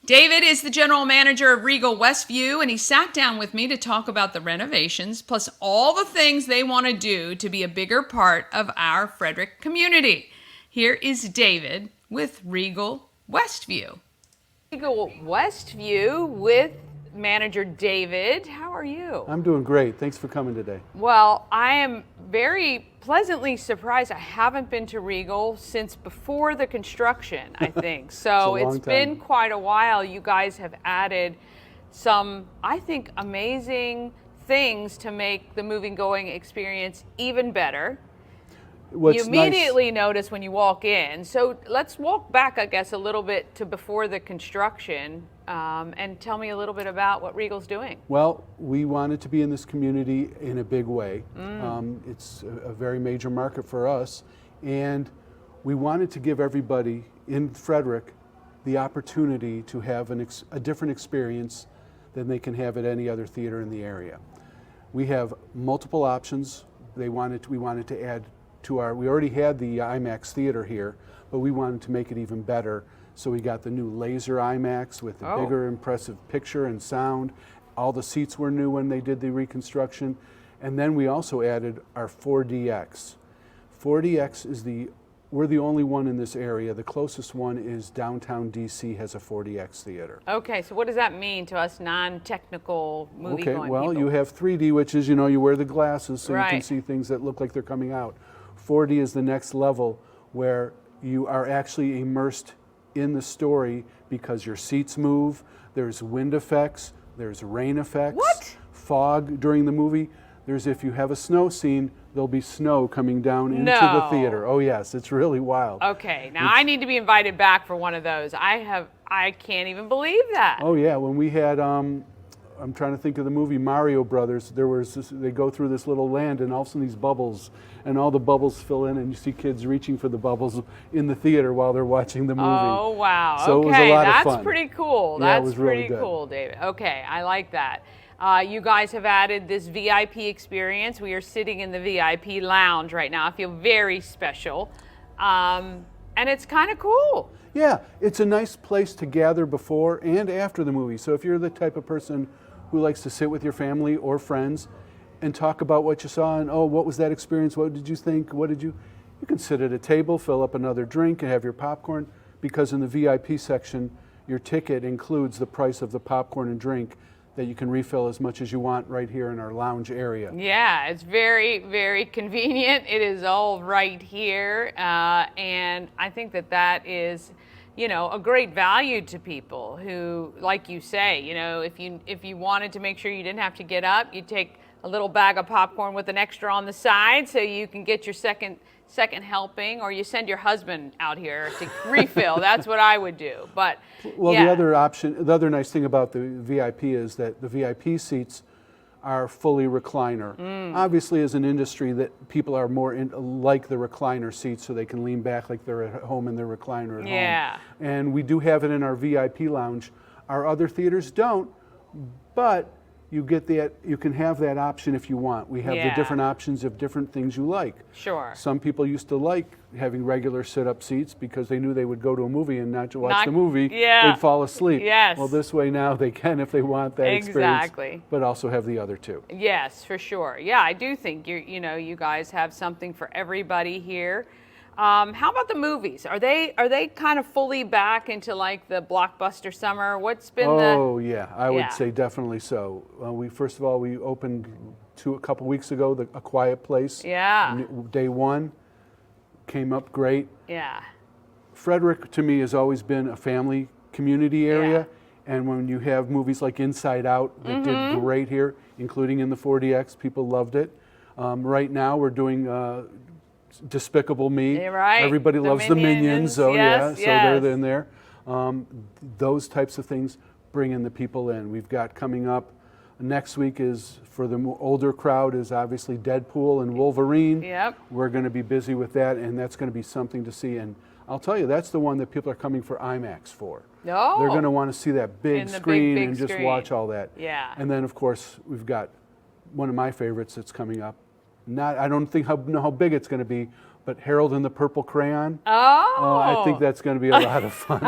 David is the general manager of Regal Westview, and he sat down with me to talk about the renovations, plus all the things they want to do to be a bigger part of our Frederick community. Here is David with Regal Westview. Regal Westview with manager David. How are you?
I'm doing great. Thanks for coming today.
Well, I am very pleasantly surprised. I haven't been to Regal since before the construction, I think. So it's been quite a while. You guys have added some, I think, amazing things to make the movie-going experience even better. You immediately notice when you walk in. So let's walk back, I guess, a little bit to before the construction and tell me a little bit about what Regal's doing.
Well, we wanted to be in this community in a big way. It's a very major market for us, and we wanted to give everybody in Frederick the opportunity to have a different experience than they can have at any other theater in the area. We have multiple options. We wanted to add to we already had the IMAX theater here, but we wanted to make it even better. So we got the new laser IMAX with the bigger, impressive picture and sound. All the seats were new when they did the reconstruction. And then we also added our 4DX. 4DX is we're the only one in this area. The closest one is downtown DC has a 4DX theater.
Okay, so what does that mean to us non-technical movie-going
Okay, well,
people?
you have 3D, which is, you wear the glasses so you
Right.
can see things that look like they're coming out. 4D is the next level where you are actually immersed in the story because your seats move, there's wind effects, there's rain effects, fog during the movie. If you have a snow scene, there'll be snow coming down into the theater. Oh yes, it's really wild.
Okay, now I need to be invited back for one of those. I can't even believe that.
Oh yeah, when we had, I'm trying to think of the movie Mario Brothers, they go through this little land and all of a sudden these bubbles, and all the bubbles fill in and you see kids reaching for the bubbles in the theater while they're watching the movie.
Oh wow,
So
okay,
it was a lot of
that's
fun.
Pretty cool.
Yeah, it
That's
was really
pretty
good.
cool, David. Okay, I like that. You guys have added this VIP experience. We are sitting in the VIP lounge right now. I feel very special. And it's kind of cool.
Yeah, it's a nice place to gather before and after the movie. So if you're the type of person who likes to sit with your family or friends and talk about what you saw and, what was that experience? What did you think? You can sit at a table, fill up another drink and have your popcorn, because in the VIP section, your ticket includes the price of the popcorn and drink that you can refill as much as you want right here in our lounge area.
Yeah, it's very, very convenient. It is all right here. And I think that is, a great value to people who, like you say, if you wanted to make sure you didn't have to get up, you take a little bag of popcorn with an extra on the side so you can get your second helping, or you send your husband out here to refill. That's what I would do. But
well,
yeah.
the other nice thing about the VIP is that the VIP seats are fully recliner. Obviously, as an industry, that people are more like the recliner seats, so they can lean back like they're at home in their recliner at home. And we do have it in our VIP lounge. Our other theaters don't, but you can have that option if you want. We have the different options of different things you like.
Sure.
Some people used to like having regular sit-up seats because they knew they would go to a movie and not watch the movie. They'd fall asleep.
Yes.
Well, this way now they can if they want that experience, but also have the other two.
Yes, for sure. Yeah, I do think you guys have something for everybody here. How about the movies? Are they kind of fully back into like the blockbuster summer? What's been
yeah, I would say definitely so. First of all, we opened a couple weeks ago A Quiet Place.
Yeah.
Day one came up great.
Yeah.
Frederick to me has always been a family community area, and when you have movies like Inside Out that did great here, including in the 4DX, people loved it. Right now we're doing Despicable Me.
Right.
Everybody loves the Minions, so they're in there. Those types of things bring in the people in. We've got coming up next week is, for the older crowd, is obviously Deadpool and Wolverine.
Yep.
We're going to be busy with that, and that's going to be something to see. And I'll tell you, that's the one that people are coming for IMAX for.
Oh.
They're going to want to see that big screen and just watch all that.
Yeah.
And then, of course, we've got one of my favorites that's coming up. I don't know how big it's going to be, but Harold and the Purple Crayon.
Oh.
I think that's going to be a lot of fun,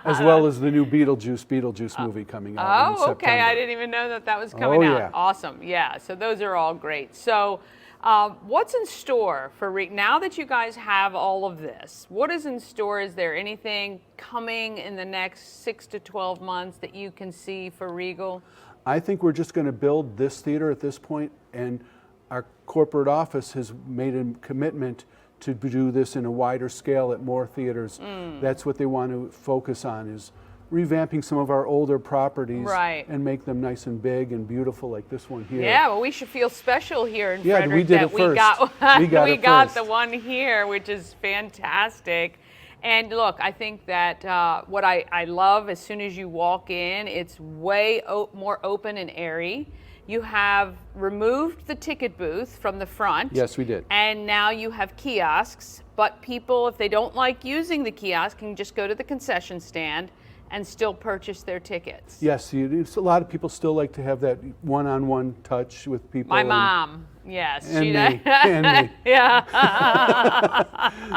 as well as the new Beetlejuice movie coming out in September.
Okay. I didn't even know that was coming out.
Yeah.
Awesome. Yeah. So those are all great. So what's in store for now that you guys have all of this? What is in store? Is there anything coming in the next 6 to 12 months that you can see for Regal?
I think we're just going to build this theater at this point, and our corporate office has made a commitment to do this in a wider scale at more theaters. That's what they want to focus on, is revamping some of our older properties and make them nice and big and beautiful like this one here.
Yeah, well, we should feel special here in Frederick
we did
that
it first.
we got the one here, which is fantastic. And look, I think that what I love, as soon as you walk in, it's way more open and airy. You have removed the ticket booth from the front.
Yes, we did.
And now you have kiosks, but people, if they don't like using the kiosk, can just go to the concession stand and still purchase their tickets.
Yes, a lot of people still like to have that one-on-one touch with people.
My mom, yes.
And me.
Yeah.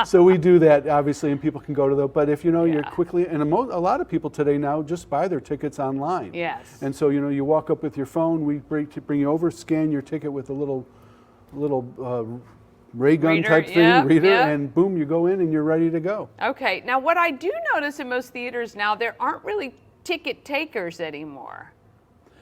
So we do that, obviously, and people can go to those. But if you're quickly, and a lot of people today now just buy their tickets online.
Yes.
And so you walk up with your phone, we bring you over, scan your ticket with a little ray gun type thing, reader, and boom, you go in and you're ready to go.
Okay. Now, what I do notice in most theaters now, there aren't really ticket takers anymore.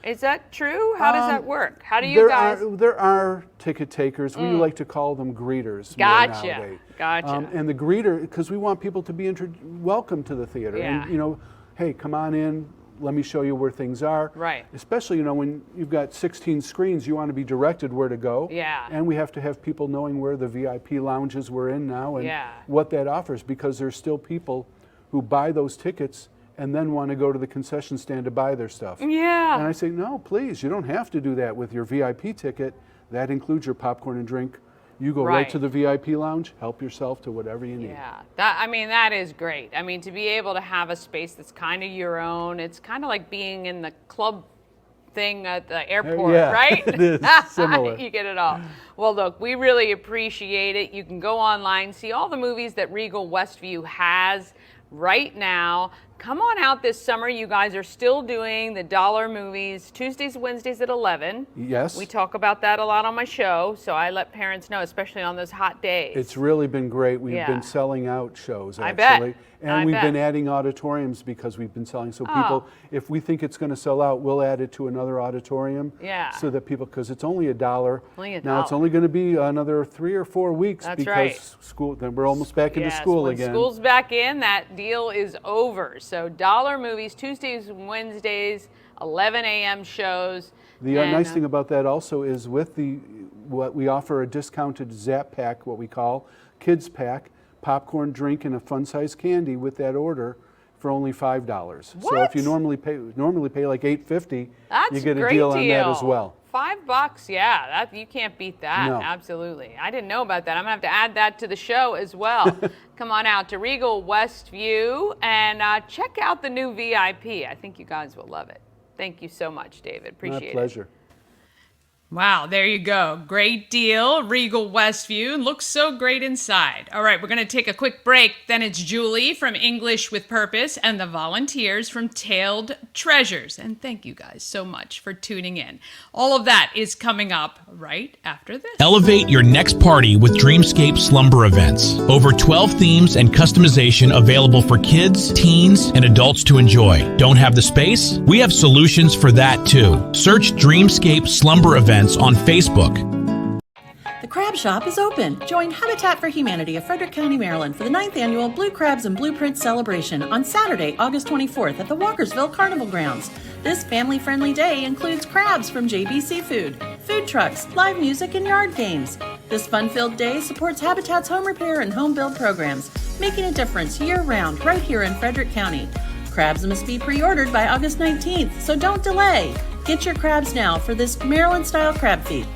Is that true? How does that work? How do you guys?
There are ticket takers. We like to call them greeters.
Gotcha.
Nowadays.
Gotcha.
And the greeter, because we want people to be welcome to the theater.
Yeah.
And, hey, come on in. Let me show you where things are.
Right.
Especially, when you've got 16 screens, you want to be directed where to go.
Yeah.
And we have to have people knowing where the VIP lounges we're in now and what that offers, because there's still people who buy those tickets and then want to go to the concession stand to buy their stuff.
Yeah.
And I say, no, please, you don't have to do that with your VIP ticket. That includes your popcorn and drink. You go right to the VIP lounge, help yourself to whatever you need.
Yeah, that is great. I mean, to be able to have a space that's kind of your own, it's kind of like being in the club thing at the airport, right?
It is similar.
You get it all. Well, look, we really appreciate it. You can go online, see all the movies that Regal Westview has right now. Come on out this summer. You guys are still doing the dollar movies Tuesdays and Wednesdays at 11.
Yes.
We talk about that a lot on my show, so I let parents know, especially on those hot days.
It's really been great. We've been selling out shows, actually.
I bet.
And we've been adding auditoriums because we've been selling. So people, if we think it's going to sell out, we'll add it to another auditorium.
Yeah.
So that people, because it's only $1.
Only $1.
Now it's only going to be another 3 or 4 weeks because school. Then we're almost back into school
when
again.
School's back in, that deal is over. So dollar movies Tuesdays and Wednesdays, 11 a.m. shows.
The nice thing about that also is with what we offer a discounted Zap Pack, what we call Kids Pack, popcorn, drink, and a fun-sized candy with that order for only $5. So if you normally pay like $8.50, you get a deal on that as well.
$5, yeah, you can't beat that.
No.
Absolutely. I didn't know about that. I'm gonna have to add that to the show as well. Come on out to Regal Westview and check out the new VIP. I think you guys will love it. Thank you so much, David. Appreciate it.
My pleasure.
Wow, there you go. Great deal. Regal Westview. Looks so great inside. All right, we're going to take a quick break. Then it's Julie from English with Purpose and the volunteers from Tailed Treasures. And thank you guys so much for tuning in. All of that is coming up right after this.
Elevate your next party with Dreamscape Slumber Events. Over 12 themes and customization available for kids, teens, and adults to enjoy. Don't have the space? We have solutions for that too. Search Dreamscape Slumber Events on Facebook.
The Crab Shop is open. Join Habitat for Humanity of Frederick County, Maryland for the 9th annual Blue Crabs and Blueprints celebration on Saturday, August 24th at the Walkersville Carnival Grounds. This family-friendly day includes crabs from JB Seafood, food trucks, live music, and yard games. This fun-filled day supports Habitat's home repair and home build programs, making a difference year-round right here in Frederick County. Crabs must be pre-ordered by August 19th, so don't delay. Get your crabs now for this Maryland-style crab feed.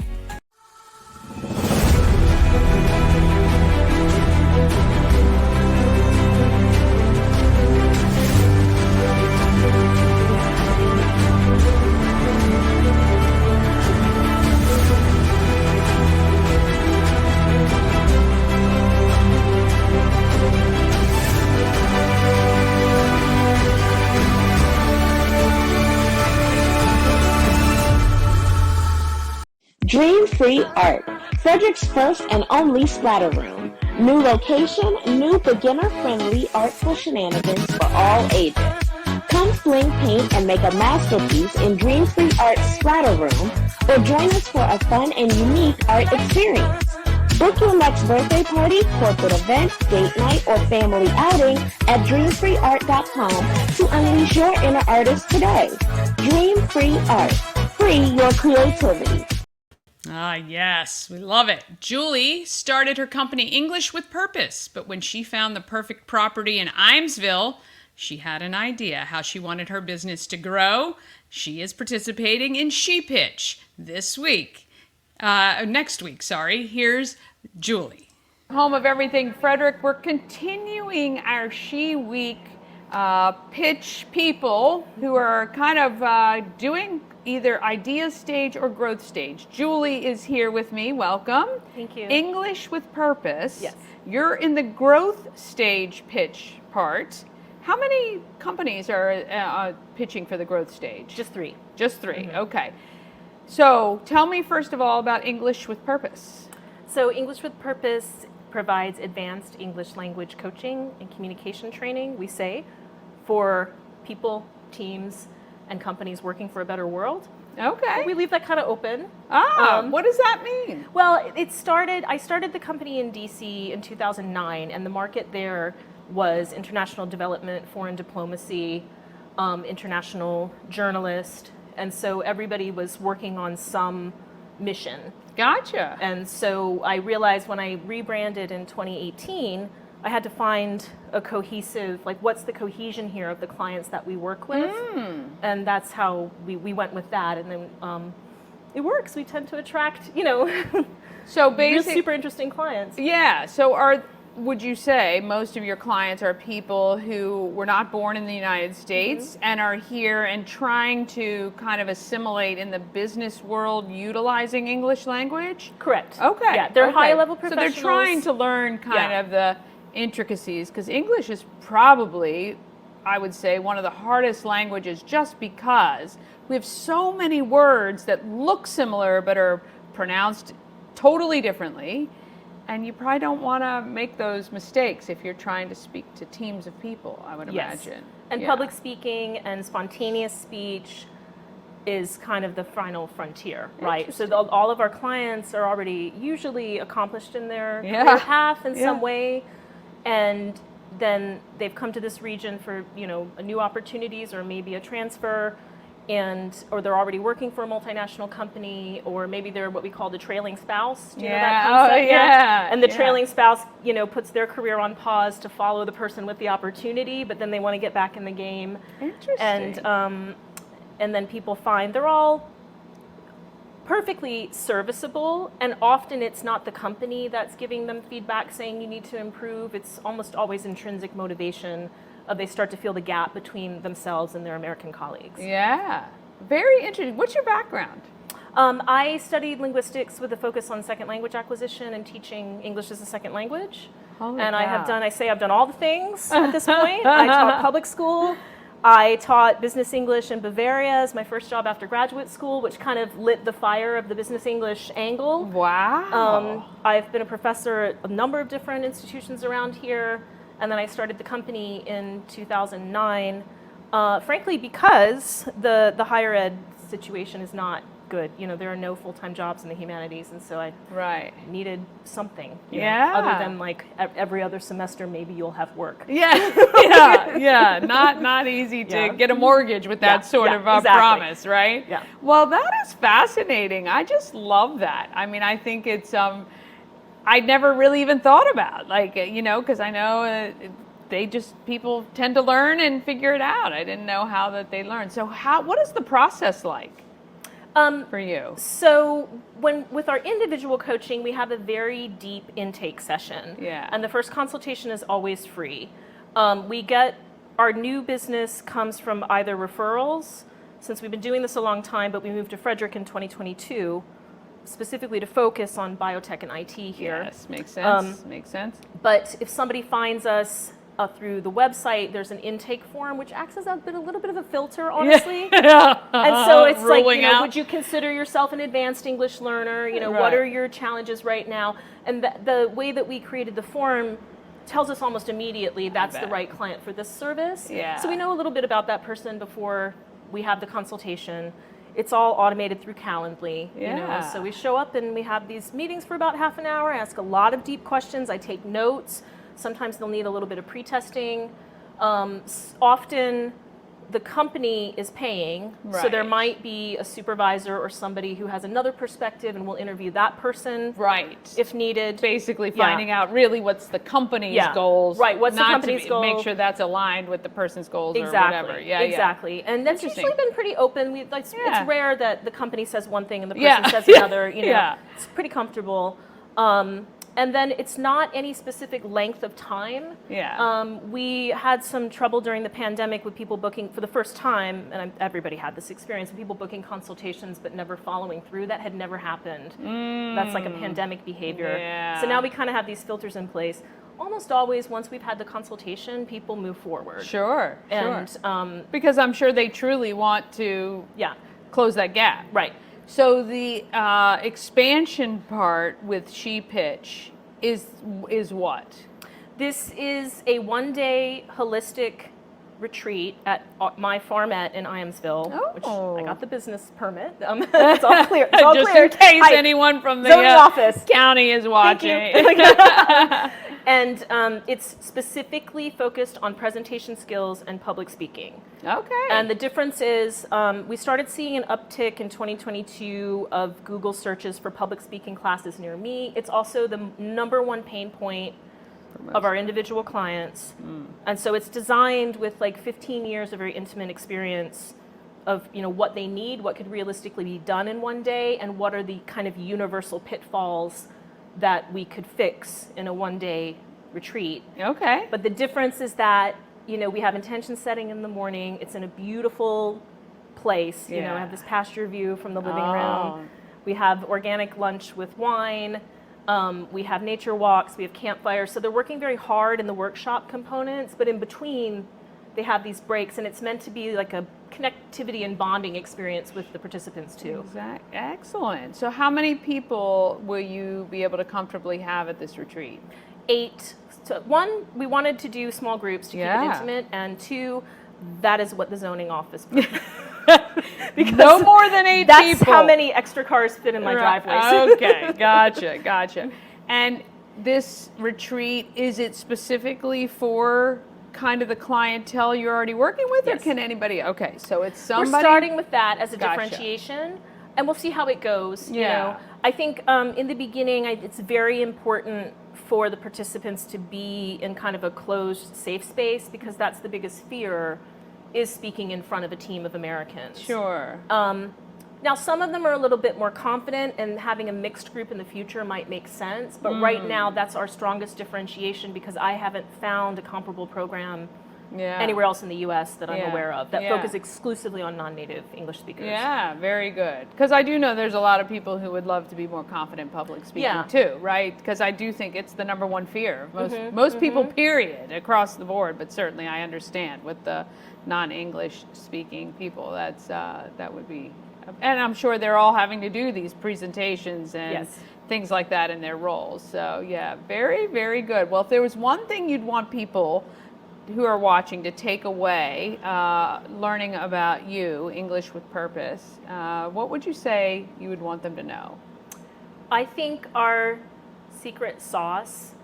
Dream Free Art, Frederick's first and only splatter room. New location, new beginner-friendly artful shenanigans for all ages. Come sling paint and make a masterpiece in Dream Free Art's splatter room, or join us for a fun and unique art experience. Book your next birthday party, corporate event, date night, or family outing at dreamfreeart.com to unleash your inner artist today. Dream Free Art. Free your creativity.
Ah, yes, we love it. Julie started her company English with Purpose, but when she found the perfect property in Imesville, she had an idea how she wanted her business to grow. She is participating in She Pitch next week. Here's Julie. Home of Everything Frederick, we're continuing our She Week pitch people who are kind of doing either idea stage or growth stage. Julie is here with me. Welcome.
Thank you.
English with Purpose.
Yes.
You're in the growth stage pitch part. How many companies are pitching for the growth stage?
Just 3.
Just 3.
Mm-hmm.
Okay. So tell me first of all about English with Purpose.
So English with Purpose provides advanced English language coaching and communication training, we say, for people, teams, and companies working for a better world.
Okay.
We leave that kind of open.
What does that mean?
Well, I started the company in DC in 2009, and the market there was international development, foreign diplomacy, international journalist, and so everybody was working on some mission.
Gotcha.
And so I realized when I rebranded in 2018, I had to find a cohesive, like what's the cohesion here of the clients that we work with? And that's how we went with that. And then it works. We tend to attract,
So
real super interesting clients.
Yeah. So would you say most of your clients are people who were not born in the United States and are here and trying to kind of assimilate in the business world utilizing English language?
Correct.
Okay.
Yeah, they're high-level professionals.
So they're trying to learn kind of the intricacies, because English is probably, I would say, one of the hardest languages just because we have so many words that look similar but are pronounced totally differently. And you probably don't want to make those mistakes if you're trying to speak to teams of people, I would imagine.
And public speaking and spontaneous speech is kind of the final frontier, right? So all of our clients are already usually accomplished in their career path in some way, and then they've come to this region for new opportunities or maybe a transfer, or they're already working for a multinational company, or maybe they're what we call the trailing spouse. Do you know that concept? And the trailing spouse, puts their career on pause to follow the person with the opportunity, but then they want to get back in the game.
Interesting.
And then people find they're all perfectly serviceable, and often it's not the company that's giving them feedback saying you need to improve. It's almost always intrinsic motivation. They start to feel the gap between themselves and their American colleagues.
Yeah, very interesting. What's your background?
I studied linguistics with a focus on second language acquisition and teaching English as a second language. I've done all the things at this point. I taught public school. I taught business English in Bavaria as my first job after graduate school, which kind of lit the fire of the business English angle.
Wow.
I've been a professor at a number of different institutions around here. And then I started the company in 2009, frankly, because the higher ed situation is not good. There are no full-time jobs in the humanities, and so I needed something. Other than like every other semester, maybe you'll have work.
Not easy to get a mortgage with that sort of promise, right?
Yeah.
Well, that is fascinating. I just love that. I mean, I think it's I never really even thought about, because I know people tend to learn and figure it out. I didn't know how that they learn. So what is the process like for you?
So with our individual coaching, we have a very deep intake session.
Yeah.
And the first consultation is always free. Our new business comes from either referrals, since we've been doing this a long time, but we moved to Frederick in 2022. Specifically to focus on biotech and IT here.
Yes, makes sense.
But if somebody finds us through the website. There's an intake form, which acts as a little bit of a filter, honestly.
Yeah.
And so it's like,
Ruling
you know,
out.
would you consider yourself an advanced English learner? You know,
Right.
what are your challenges right now? And the way that we created the form tells us almost immediately that's the
bet.
right client for this service.
Yeah.
So we know a little bit about that person before we have the consultation. It's all automated through Calendly, you know.
Yeah.
So we show up and we have these meetings for about half an hour. I ask a lot of deep questions. I take notes. Sometimes they'll need a little bit of pre-testing. Often the company is paying, so there
Right.
might be a supervisor or somebody who has another perspective, and we'll interview that person
Right.
if needed.
Basically
Yeah.
finding out really what's the company's
Yeah.
goals.
Right, what's the
not
company's
to
goal.
Make sure that's aligned with the person's goals
Exactly.
or whatever. Yeah,
exactly. And that's
Interesting.
usually been pretty open. It's
Yeah.
rare that the company says one thing and the person
Yeah.
says another. You know,
Yeah.
it's pretty comfortable. And then it's not any specific length of time.
Yeah.
We had some trouble during the pandemic with people booking for the first time, and everybody had this experience, with people booking consultations but never following through. That had never happened. That's like a pandemic behavior.
Yeah.
So now we kind of have these filters in place. Almost always, once we've had the consultation, people move forward.
Sure.
And
sure. Because I'm sure they truly want to
yeah,
close that gap.
right.
So the expansion part with She Pitch is what?
This is a one-day holistic retreat at my farmette in Iamsville, which I got the business permit. It's all clear. It's all
Just
clear.
in case
Hi.
anyone from the
Zoning office.
county is watching.
Thank you. And it's specifically focused on presentation skills and public speaking.
Okay.
And the difference is we started seeing an uptick in 2022 of Google searches for public speaking classes near me. It's also the number one pain point of our individual clients. And so it's designed with like 15 years of very intimate experience of, you know, what they need, what could realistically be done in one day, and what are the kind of universal pitfalls that we could fix in a one-day retreat.
Okay.
But the difference is that, you know, we have intention setting in the morning. It's in a beautiful place. You know, I have this pasture view from the living room. We have organic lunch with wine. We have nature walks. We have campfires. So they're working very hard in the workshop components, but in between, they have these breaks, and it's meant to be like a connectivity and bonding experience with the participants too.
Excellent. So how many people will you be able to comfortably have at this retreat?
8. So 1, we wanted to do small groups to keep it intimate, and 2, that is what the zoning office because
no more than 8
that's
people.
how many extra cars fit in my driveway.
Okay, gotcha. And this retreat, is it specifically for kind of the clientele you're already working with,
Yes.
or can anybody? Okay, so it's somebody.
We're starting with that as a
Gotcha.
differentiation, and we'll see how it goes. You
Yeah.
know, I think in the beginning, it's very important for the participants to be in kind of a closed, safe space, because that's the biggest fear, is speaking in front of a team of Americans.
Sure.
Now, some of them are a little bit more confident, and having a mixed group in the future might make sense. But right now, that's our strongest differentiation, because I haven't found a comparable program anywhere else in the U.S. that I'm aware of that focus exclusively on non-native English speakers.
Yeah, very good. Because I do know there's a lot of people who would love to be more confident public speaking too, right? Because I do think it's the number one fear of most people, period, across the board. But certainly I understand with the non-English speaking people, that would be. And I'm sure they're all having to do these presentations and things like that in their roles. So yeah, very, very good. Well, if there was one thing you'd want people who are watching to take away, learning about you, English with Purpose, what would you say you would want them to know?
I think our secret sauce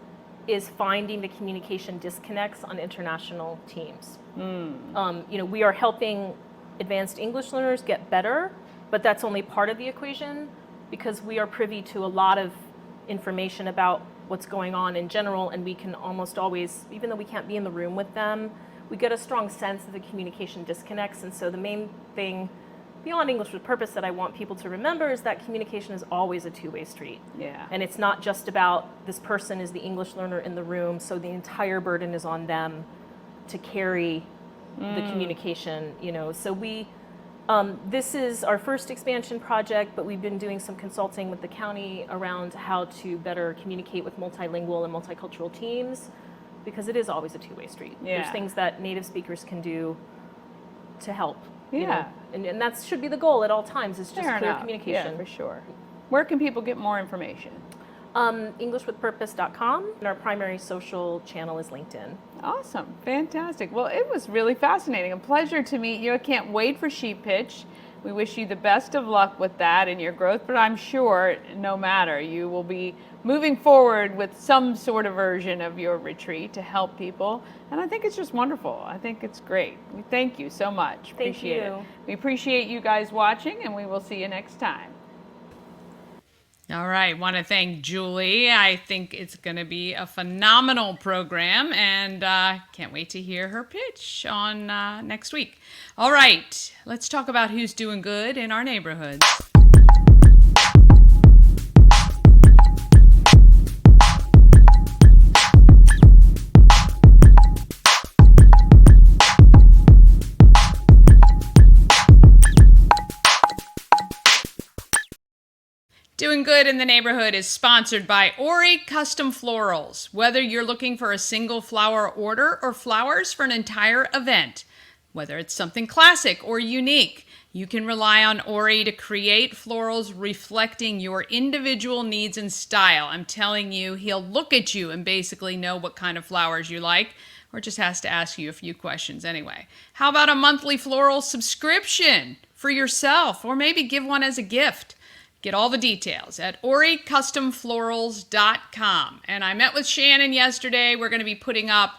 is finding the communication disconnects on international teams. You know, we are helping advanced English learners get better, but that's only part of the equation, because we are privy to a lot of information about what's going on in general, and we can almost always, even though we can't be in the room with them, we get a strong sense of the communication disconnects. And so the main thing beyond English with Purpose that I want people to remember is that communication is always a two-way street.
Yeah.
And it's not just about this person is the English learner in the room, so the entire burden is on them to carry the communication, you know. So this is our first expansion project, but we've been doing some consulting with the county around how to better communicate with multilingual and multicultural teams. because it is always a two-way street. There's things that native speakers can do to help. You know, and that should be the goal at all times, is just clear communication.
Yeah, for sure. Where can people get more information?
EnglishWithPurpose.com, and our primary social channel is LinkedIn.
Awesome, fantastic. Well, it was really fascinating. A pleasure to meet you. I can't wait for Sheep Pitch. We wish you the best of luck with that and your growth, but I'm sure no matter, you will be moving forward with some sort of version of your retreat to help people. And I think it's just wonderful. I think it's great. We thank you so much. Appreciate it. We appreciate you guys watching, and we will see you next time. All right, want to thank Julie. I think it's going to be a phenomenal program, and can't wait to hear her pitch on next week. All right, let's talk about who's doing good in our neighborhoods. Doing Good in the Neighborhood is sponsored by Ori Custom Florals. Whether you're looking for a single flower order or flowers for an entire event, whether it's something classic or unique, you can rely on Ori to create florals reflecting your individual needs and style. I'm telling you, he'll look at you and basically know what kind of flowers you like, or just has to ask you a few questions anyway. How about a monthly floral subscription for yourself, or maybe give one as a gift? Get all the details at oricustomflorals.com. And I met with Shannon yesterday. We're going to be putting up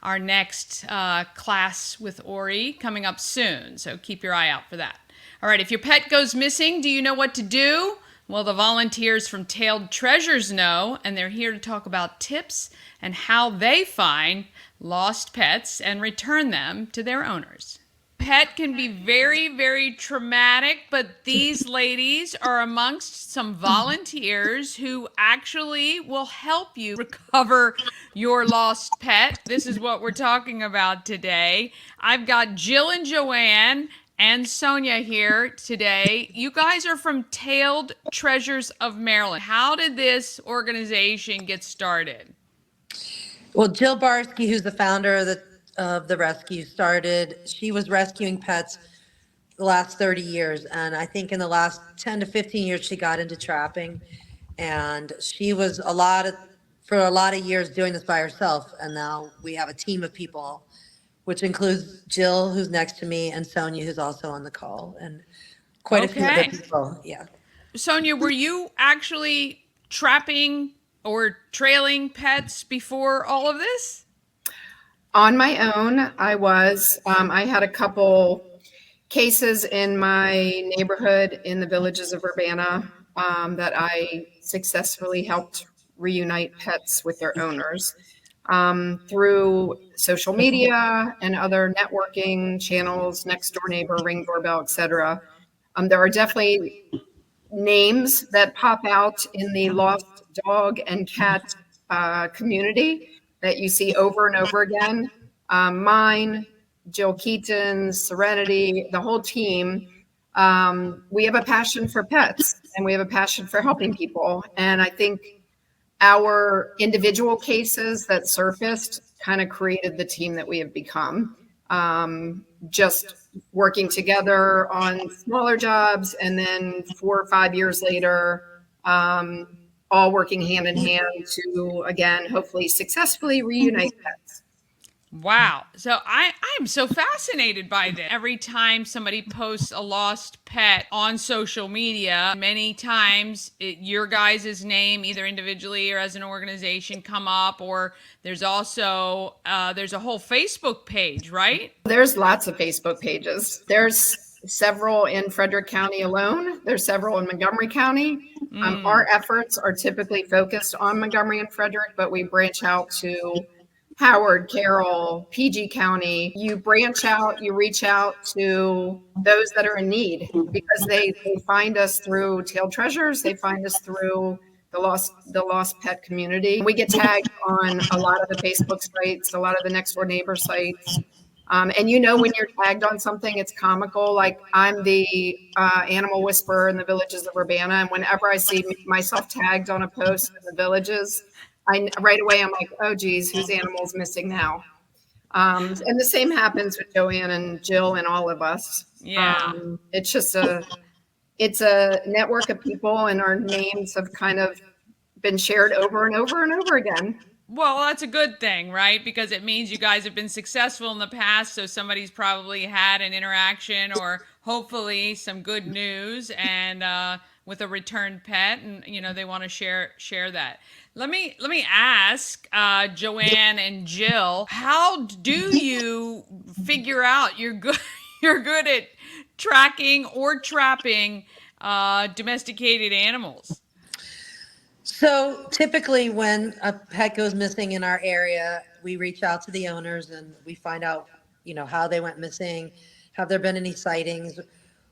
our next class with Ori coming up soon, so keep your eye out for that. All right, if your pet goes missing, do you know what to do? Well, the volunteers from Tailed Treasures know, and they're here to talk about tips and how they find lost pets and return them to their owners. Pet can be very, very traumatic, but these ladies are amongst some volunteers who actually will help you recover your lost pet. This is what we're talking about today. I've got Jill and Joanne and Sonia here today. You guys are from Tailed Treasures of Maryland. How did this organization get started?
Well, Jill Barsky, who's the founder of the rescue, she was rescuing pets the last 30 years. And I think in the last 10 to 15 years, she got into trapping. And she was for a lot of years doing this by herself. And now we have a team of people, which includes Jill, who's next to me, and Sonia, who's also on the call, and quite a few other people. Yeah.
Sonia, were you actually trapping or trailing pets before all of this?
On my own, I was. I had a couple cases in my neighborhood in the Villages of Urbana that I successfully helped reunite pets with their owners through social media and other networking channels, Next Door Neighbor, Ring Doorbell, etc. There are definitely names that pop out in the lost dog and cat community that you see over and over again. Mine, Jill Keaton, Serenity, the whole team. We have a passion for pets and we have a passion for helping people. And I think our individual cases that surfaced kind of created the team that we have become. Just working together on smaller jobs, and then 4 or 5 years later, all working hand in hand to, again, hopefully successfully reunite pets.
Wow. So I'm so fascinated by this. Every time somebody posts a lost pet on social media, many times your guys' name, either individually or as an organization, come up, or there's also, there's a whole Facebook page, right?
There's lots of Facebook pages. There's several in Frederick County alone. There's several in Montgomery County. Our efforts are typically focused on Montgomery and Frederick, but we branch out to Howard, Carroll, PG County. You branch out, you reach out to those that are in need, because they find us through Tailed Treasures. They find us through the lost pet community. We get tagged on a lot of the Facebook sites, a lot of the Next Door Neighbor sites. And when you're tagged on something, it's comical. Like, I'm the animal whisperer in the Villages of Urbana. And whenever I see myself tagged on a post in the Villages, right away I'm like, oh geez, whose animal's missing now? And the same happens with Joanne and Jill and all of us.
Yeah.
It's just it's a network of people, and our names have kind of been shared over and over and over again.
Well, that's a good thing, right? Because it means you guys have been successful in the past, so somebody's probably had an interaction or hopefully some good news and with a returned pet, and they want to share that. Let me ask Joanne and Jill, how do you figure out you're good you're good at tracking or trapping domesticated animals?
So typically, when a pet goes missing in our area, we reach out to the owners and we find out, how they went missing. Have there been any sightings?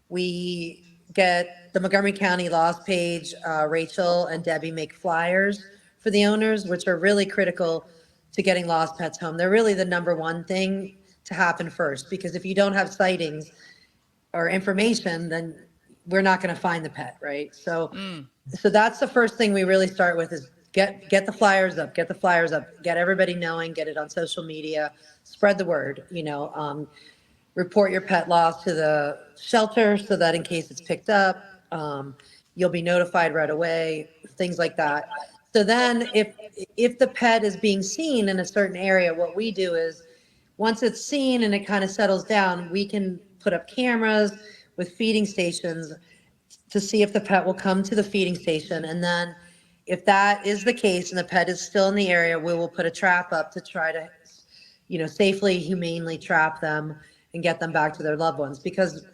We get the Montgomery County Lost page. Rachel and Debbie make flyers for the owners, which are really critical to getting lost pets home. They're really the number one thing to happen first, because if you don't have sightings or information, then we're not going to find the pet, right? So that's the first thing we really start with is get the flyers up, get everybody knowing, get it on social media, spread the word, report your pet loss to the shelter so that in case it's picked up, you'll be notified right away, things like that. So then if the pet is being seen in a certain area, what we do is once it's seen and it kind of settles down, we can put up cameras with feeding stations to see if the pet will come to the feeding station. And then if that is the case and the pet is still in the area, we will put a trap up to try to, safely, humanely trap them and get them back to their loved ones. Because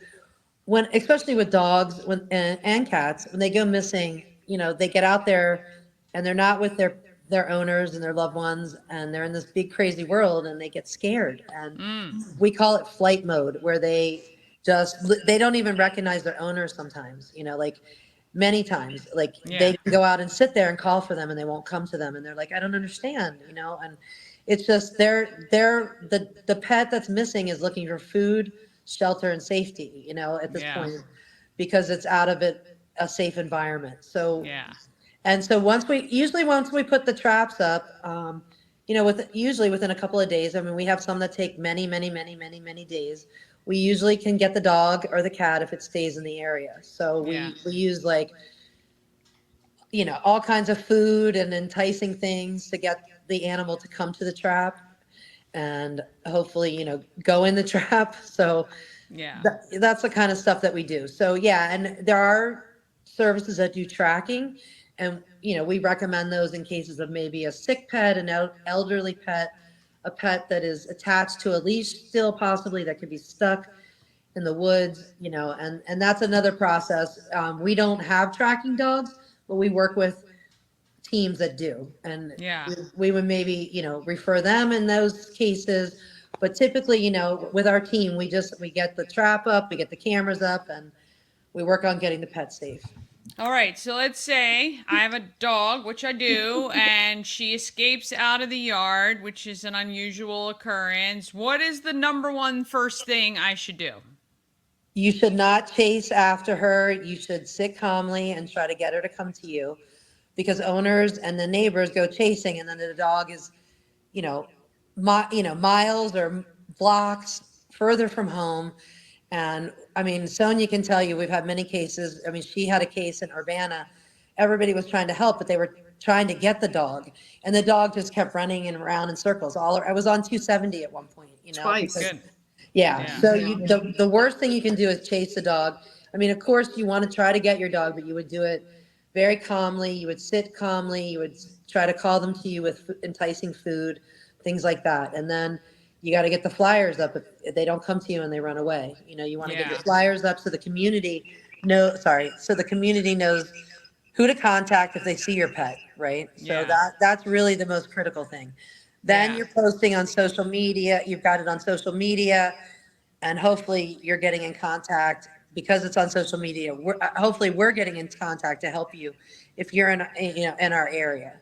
especially with dogs and cats, when they go missing, they get out there and they're not with their owners and their loved ones, and they're in this big crazy world and they get scared. And we call it flight mode, where they don't even recognize their owners sometimes, like many times, they can go out and sit there and call for them and they won't come to them. And they're like, I don't understand, and it's just the pet that's missing is looking for food, shelter, and safety, at this point, because it's out of a safe environment. So, and so once we put the traps up, usually within a couple of days, I mean, we have some that take many, many, many, many, many days. We usually can get the dog or the cat if it stays in the area. So we use all kinds of food and enticing things to get the animal to come to the trap and hopefully, go in the trap. So that's the kind of stuff that we do. So and there are services that do tracking, and, we recommend those in cases of maybe a sick pet, an elderly pet, a pet that is attached to a leash still possibly that could be stuck in the woods, and that's another process. We don't have tracking dogs, but we work with teams that do. And we would maybe, refer them in those cases. But typically, with our team, we get the trap up, we get the cameras up, and we work on getting the pet safe.
All right, so let's say I have a dog, which I do, and she escapes out of the yard, which is an unusual occurrence. What is the number one first thing I should do?
You should not chase after her. You should sit calmly and try to get her to come to you, because owners and the neighbors go chasing, and then the dog is, miles or blocks further from home. And I mean, Sonia can tell you, we've had many cases. I mean, she had a case in Urbana. Everybody was trying to help, but they were trying to get the dog, and the dog just kept running around in circles. I was on 270 at one point,
Twice.
Because, so the worst thing you can do is chase the dog. I mean, of course you want to try to get your dog, but you would do it very calmly. You would sit calmly. You would try to call them to you with enticing food, things like that. And then you got to get the flyers up if they don't come to you and they run away. You want to get the flyers up so the community knows who to contact if they see your pet, right? So that's really the most critical thing. Then you're posting on social media. You've got it on social media, and hopefully you're getting in contact because it's on social media. Hopefully we're getting in contact to help you if you're in our area.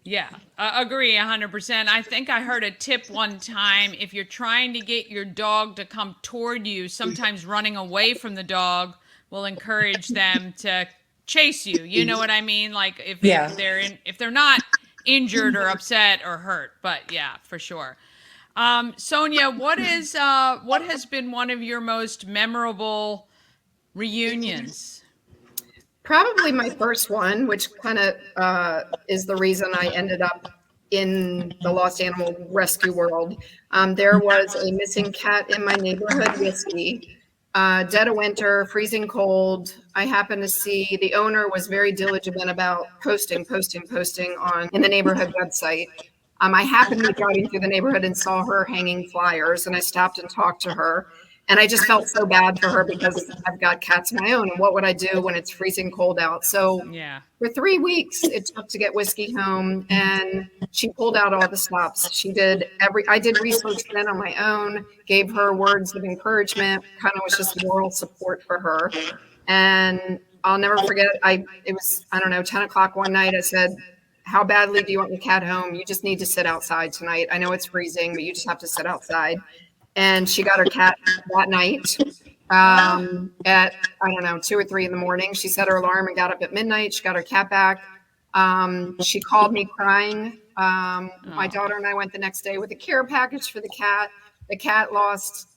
Yeah, agree 100%. I think I heard a tip one time. If you're trying to get your dog to come toward you, sometimes running away from the dog will encourage them to chase you. You know what I mean? Like if
Yeah.
if they're not injured or upset or hurt. But yeah, for sure. Sonia, what has been one of your most memorable reunions?
Probably my first one, which kind of is the reason I ended up in the lost animal rescue world. There was a missing cat in my neighborhood, Whiskey. Dead of winter, freezing cold. I happened to see the owner was very diligent about posting on in the neighborhood website. I happened to be driving through the neighborhood and saw her hanging flyers, and I stopped and talked to her. And I just felt so bad for her because I've got cats of my own. And what would I do when it's freezing cold out? So
Yeah.
for 3 weeks, it took to get Whiskey home, and she pulled out all the stops. I did research then on my own, gave her words of encouragement, kind of was just moral support for her. And I'll never forget, it was, I don't know, 10 o'clock one night. I said, how badly do you want your cat home? You just need to sit outside tonight. I know it's freezing, but you just have to sit outside. And she got her cat that night at, I don't know, 2 or 3 in the morning. She set her alarm and got up at midnight. She got her cat back. She called me crying. My daughter and I went the next day with a care package for the cat. The cat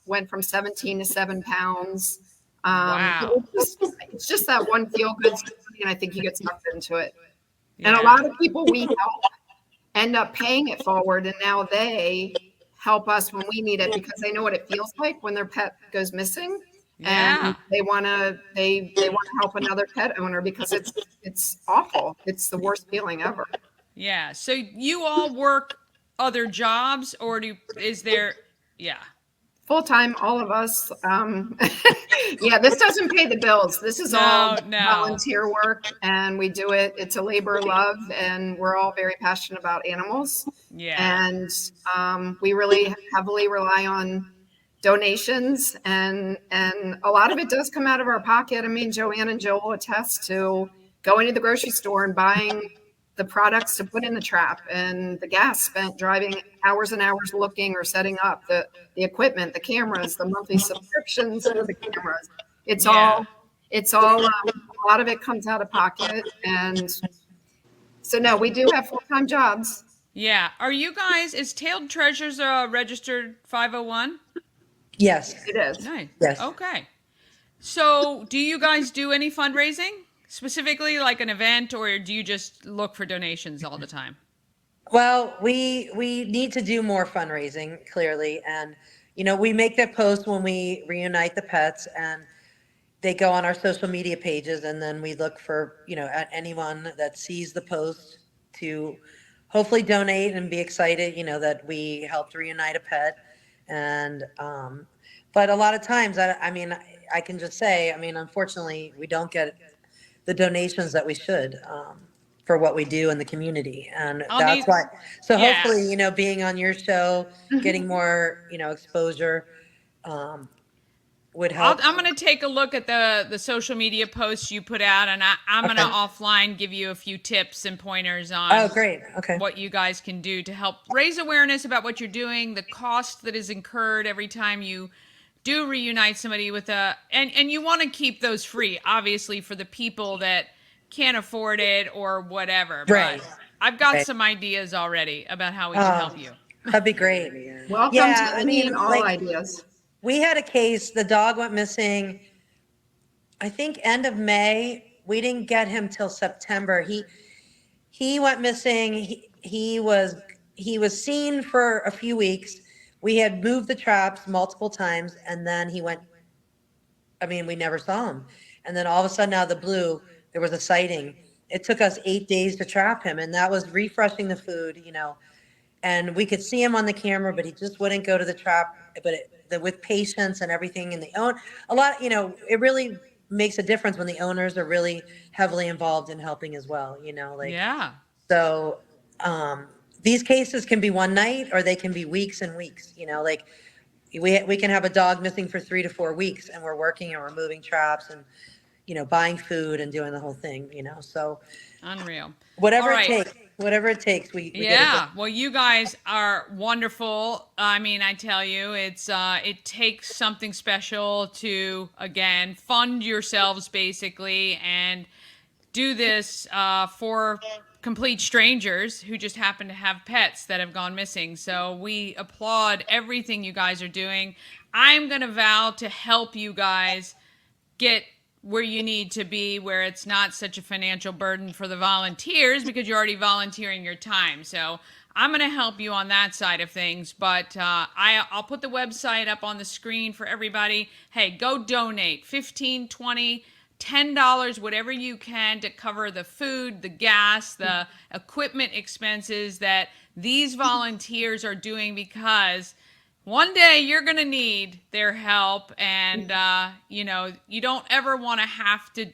went from 17 to 7 pounds.
Wow.
It's just that one feel good story, and I think you get sucked into it.
Yeah.
And a lot of people we help end up paying it forward, and now they help us when we need it because they know what it feels like when their pet goes missing.
Yeah.
And they want to help another pet owner because it's awful. It's the worst feeling ever.
Yeah. So you all work other jobs, or is there? Yeah.
Full time, all of us. Yeah, this doesn't pay the bills. This is all volunteer work, and we do it. It's a labor of love, and we're all very passionate about animals.
Yeah.
And we really heavily rely on donations, and a lot of it does come out of our pocket. I mean, Joanne and Joe will attest to going to the grocery store and buying the products to put in the trap and the gas spent driving hours and hours looking or setting up the equipment, the cameras, the monthly subscriptions for the cameras. It's all a lot of it comes out of pocket. And so, no, we do have full-time jobs.
Yeah. Are you guys, is Tailed Treasures a registered 501?
Yes.
It is.
Nice.
Yes.
Okay. So do you guys do any fundraising? Specifically like an event, or do you just look for donations all the time?
Well, we need to do more fundraising, clearly. And, we make that post when we reunite the pets, and they go on our social media pages, and then we look for, at anyone that sees the post to hopefully donate and be excited, that we helped reunite a pet. And, but a lot of times, I can just say, unfortunately, we don't get the donations that we should for what we do in the community. And that's why. So hopefully, being on your show, getting more, exposure would help.
I'm going to take a look at the social media posts you put out, and I'm going to offline give you a few tips and pointers on
great. Okay.
what you guys can do to help raise awareness about what you're doing, the cost that is incurred every time you do reunite somebody with and you want to keep those free, obviously, for the people that can't afford it or whatever.
Right.
But I've got some ideas already about how we can help you.
That'd be great.
Welcome to any and all ideas.
We had a case, the dog went missing, I think end of May. We didn't get him till September. He went missing. He was seen for a few weeks. We had moved the traps multiple times, and then he went, we never saw him. And then all of a sudden, out of the blue, there was a sighting. It took us 8 days to trap him, and that was refreshing the food, and we could see him on the camera, but he just wouldn't go to the trap. But with patience and everything, and it really makes a difference when the owners are really heavily involved in helping as well,
Yeah.
So these cases can be one night, or they can be weeks and weeks, we can have a dog missing for 3 to 4 weeks, and we're working and we're moving traps and, buying food and doing the whole thing, so.
Unreal.
Whatever it takes, we
yeah. Well, you guys are wonderful. I tell you, it takes something special to, again, fund yourselves basically and do this for complete strangers who just happen to have pets that have gone missing. So we applaud everything you guys are doing. I'm going to vow to help you guys get where you need to be, where it's not such a financial burden for the volunteers because you're already volunteering your time. So I'm going to help you on that side of things, but I'll put the website up on the screen for everybody. Hey, go donate $15, $20, $10, whatever you can to cover the food, the gas, the equipment expenses that these volunteers are doing, because one day you're going to need their help. And, you don't ever want to have to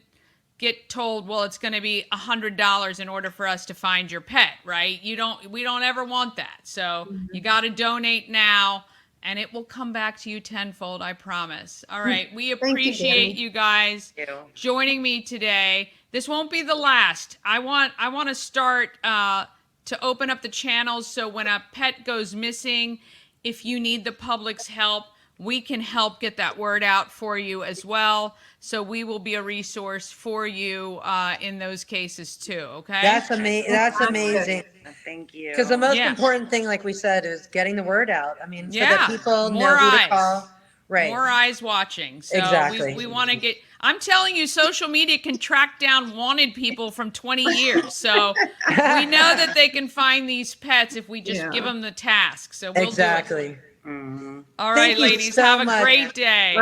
get told, well, it's going to be $100 in order for us to find your pet, right? We don't ever want that. So you got to donate now, and it will come back to you tenfold, I promise. All right. We appreciate you guys joining me today. This won't be the last. I want to start to open up the channels so when a pet goes missing, if you need the public's help, we can help get that word out for you as well. So we will be a resource for you in those cases too, okay?
That's amazing.
Thank you.
Because the most important thing, like we said, is getting the word out. I mean, so that people know
more
who
eyes.
to call. Right.
More eyes watching. So
exactly.
we want to get, I'm telling you, social media can track down wanted people from 20 years. So we know that they can find these pets if we just give them the task. So we'll do it. All right, ladies,
so
have a
much.
great day.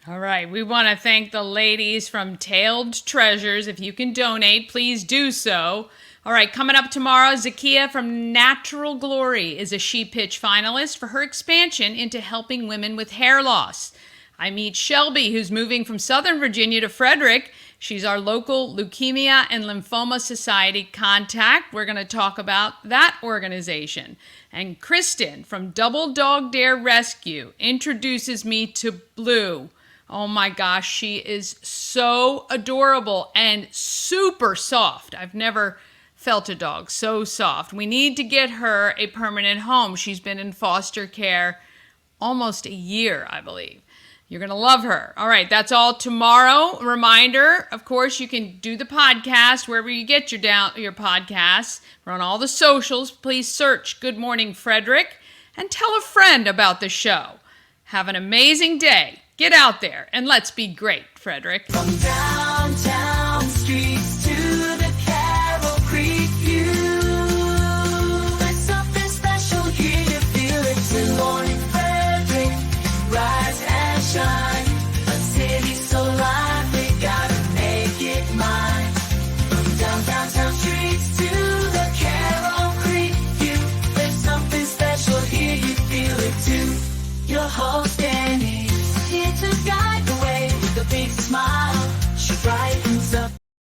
All right, we want to thank the ladies from Tailed Treasures. If you can donate, please do so. All right, coming up tomorrow, Zakia from Natural Glory is a She Pitch finalist for her expansion into helping women with hair loss. I meet Shelby, who's moving from Southern Virginia to Frederick. She's our local Leukemia and Lymphoma Society contact. We're going to talk about that organization. And Kristen from Double Dog Dare Rescue introduces me to Blue. Oh my gosh, she is so adorable and super soft. I've never felt a dog so soft. We need to get her a permanent home. She's been in foster care almost a year, I believe. You're going to love her. All right, that's all tomorrow. Reminder, of course, you can do the podcast wherever you get your podcasts. We're on all the socials. Please search Good Morning Frederick and tell a friend about the show. Have an amazing day. Get out there and let's be great, Frederick.
From downtown streets to the Carroll Creek view, there's something special here, you feel it. Good morning, Frederick, rise and shine.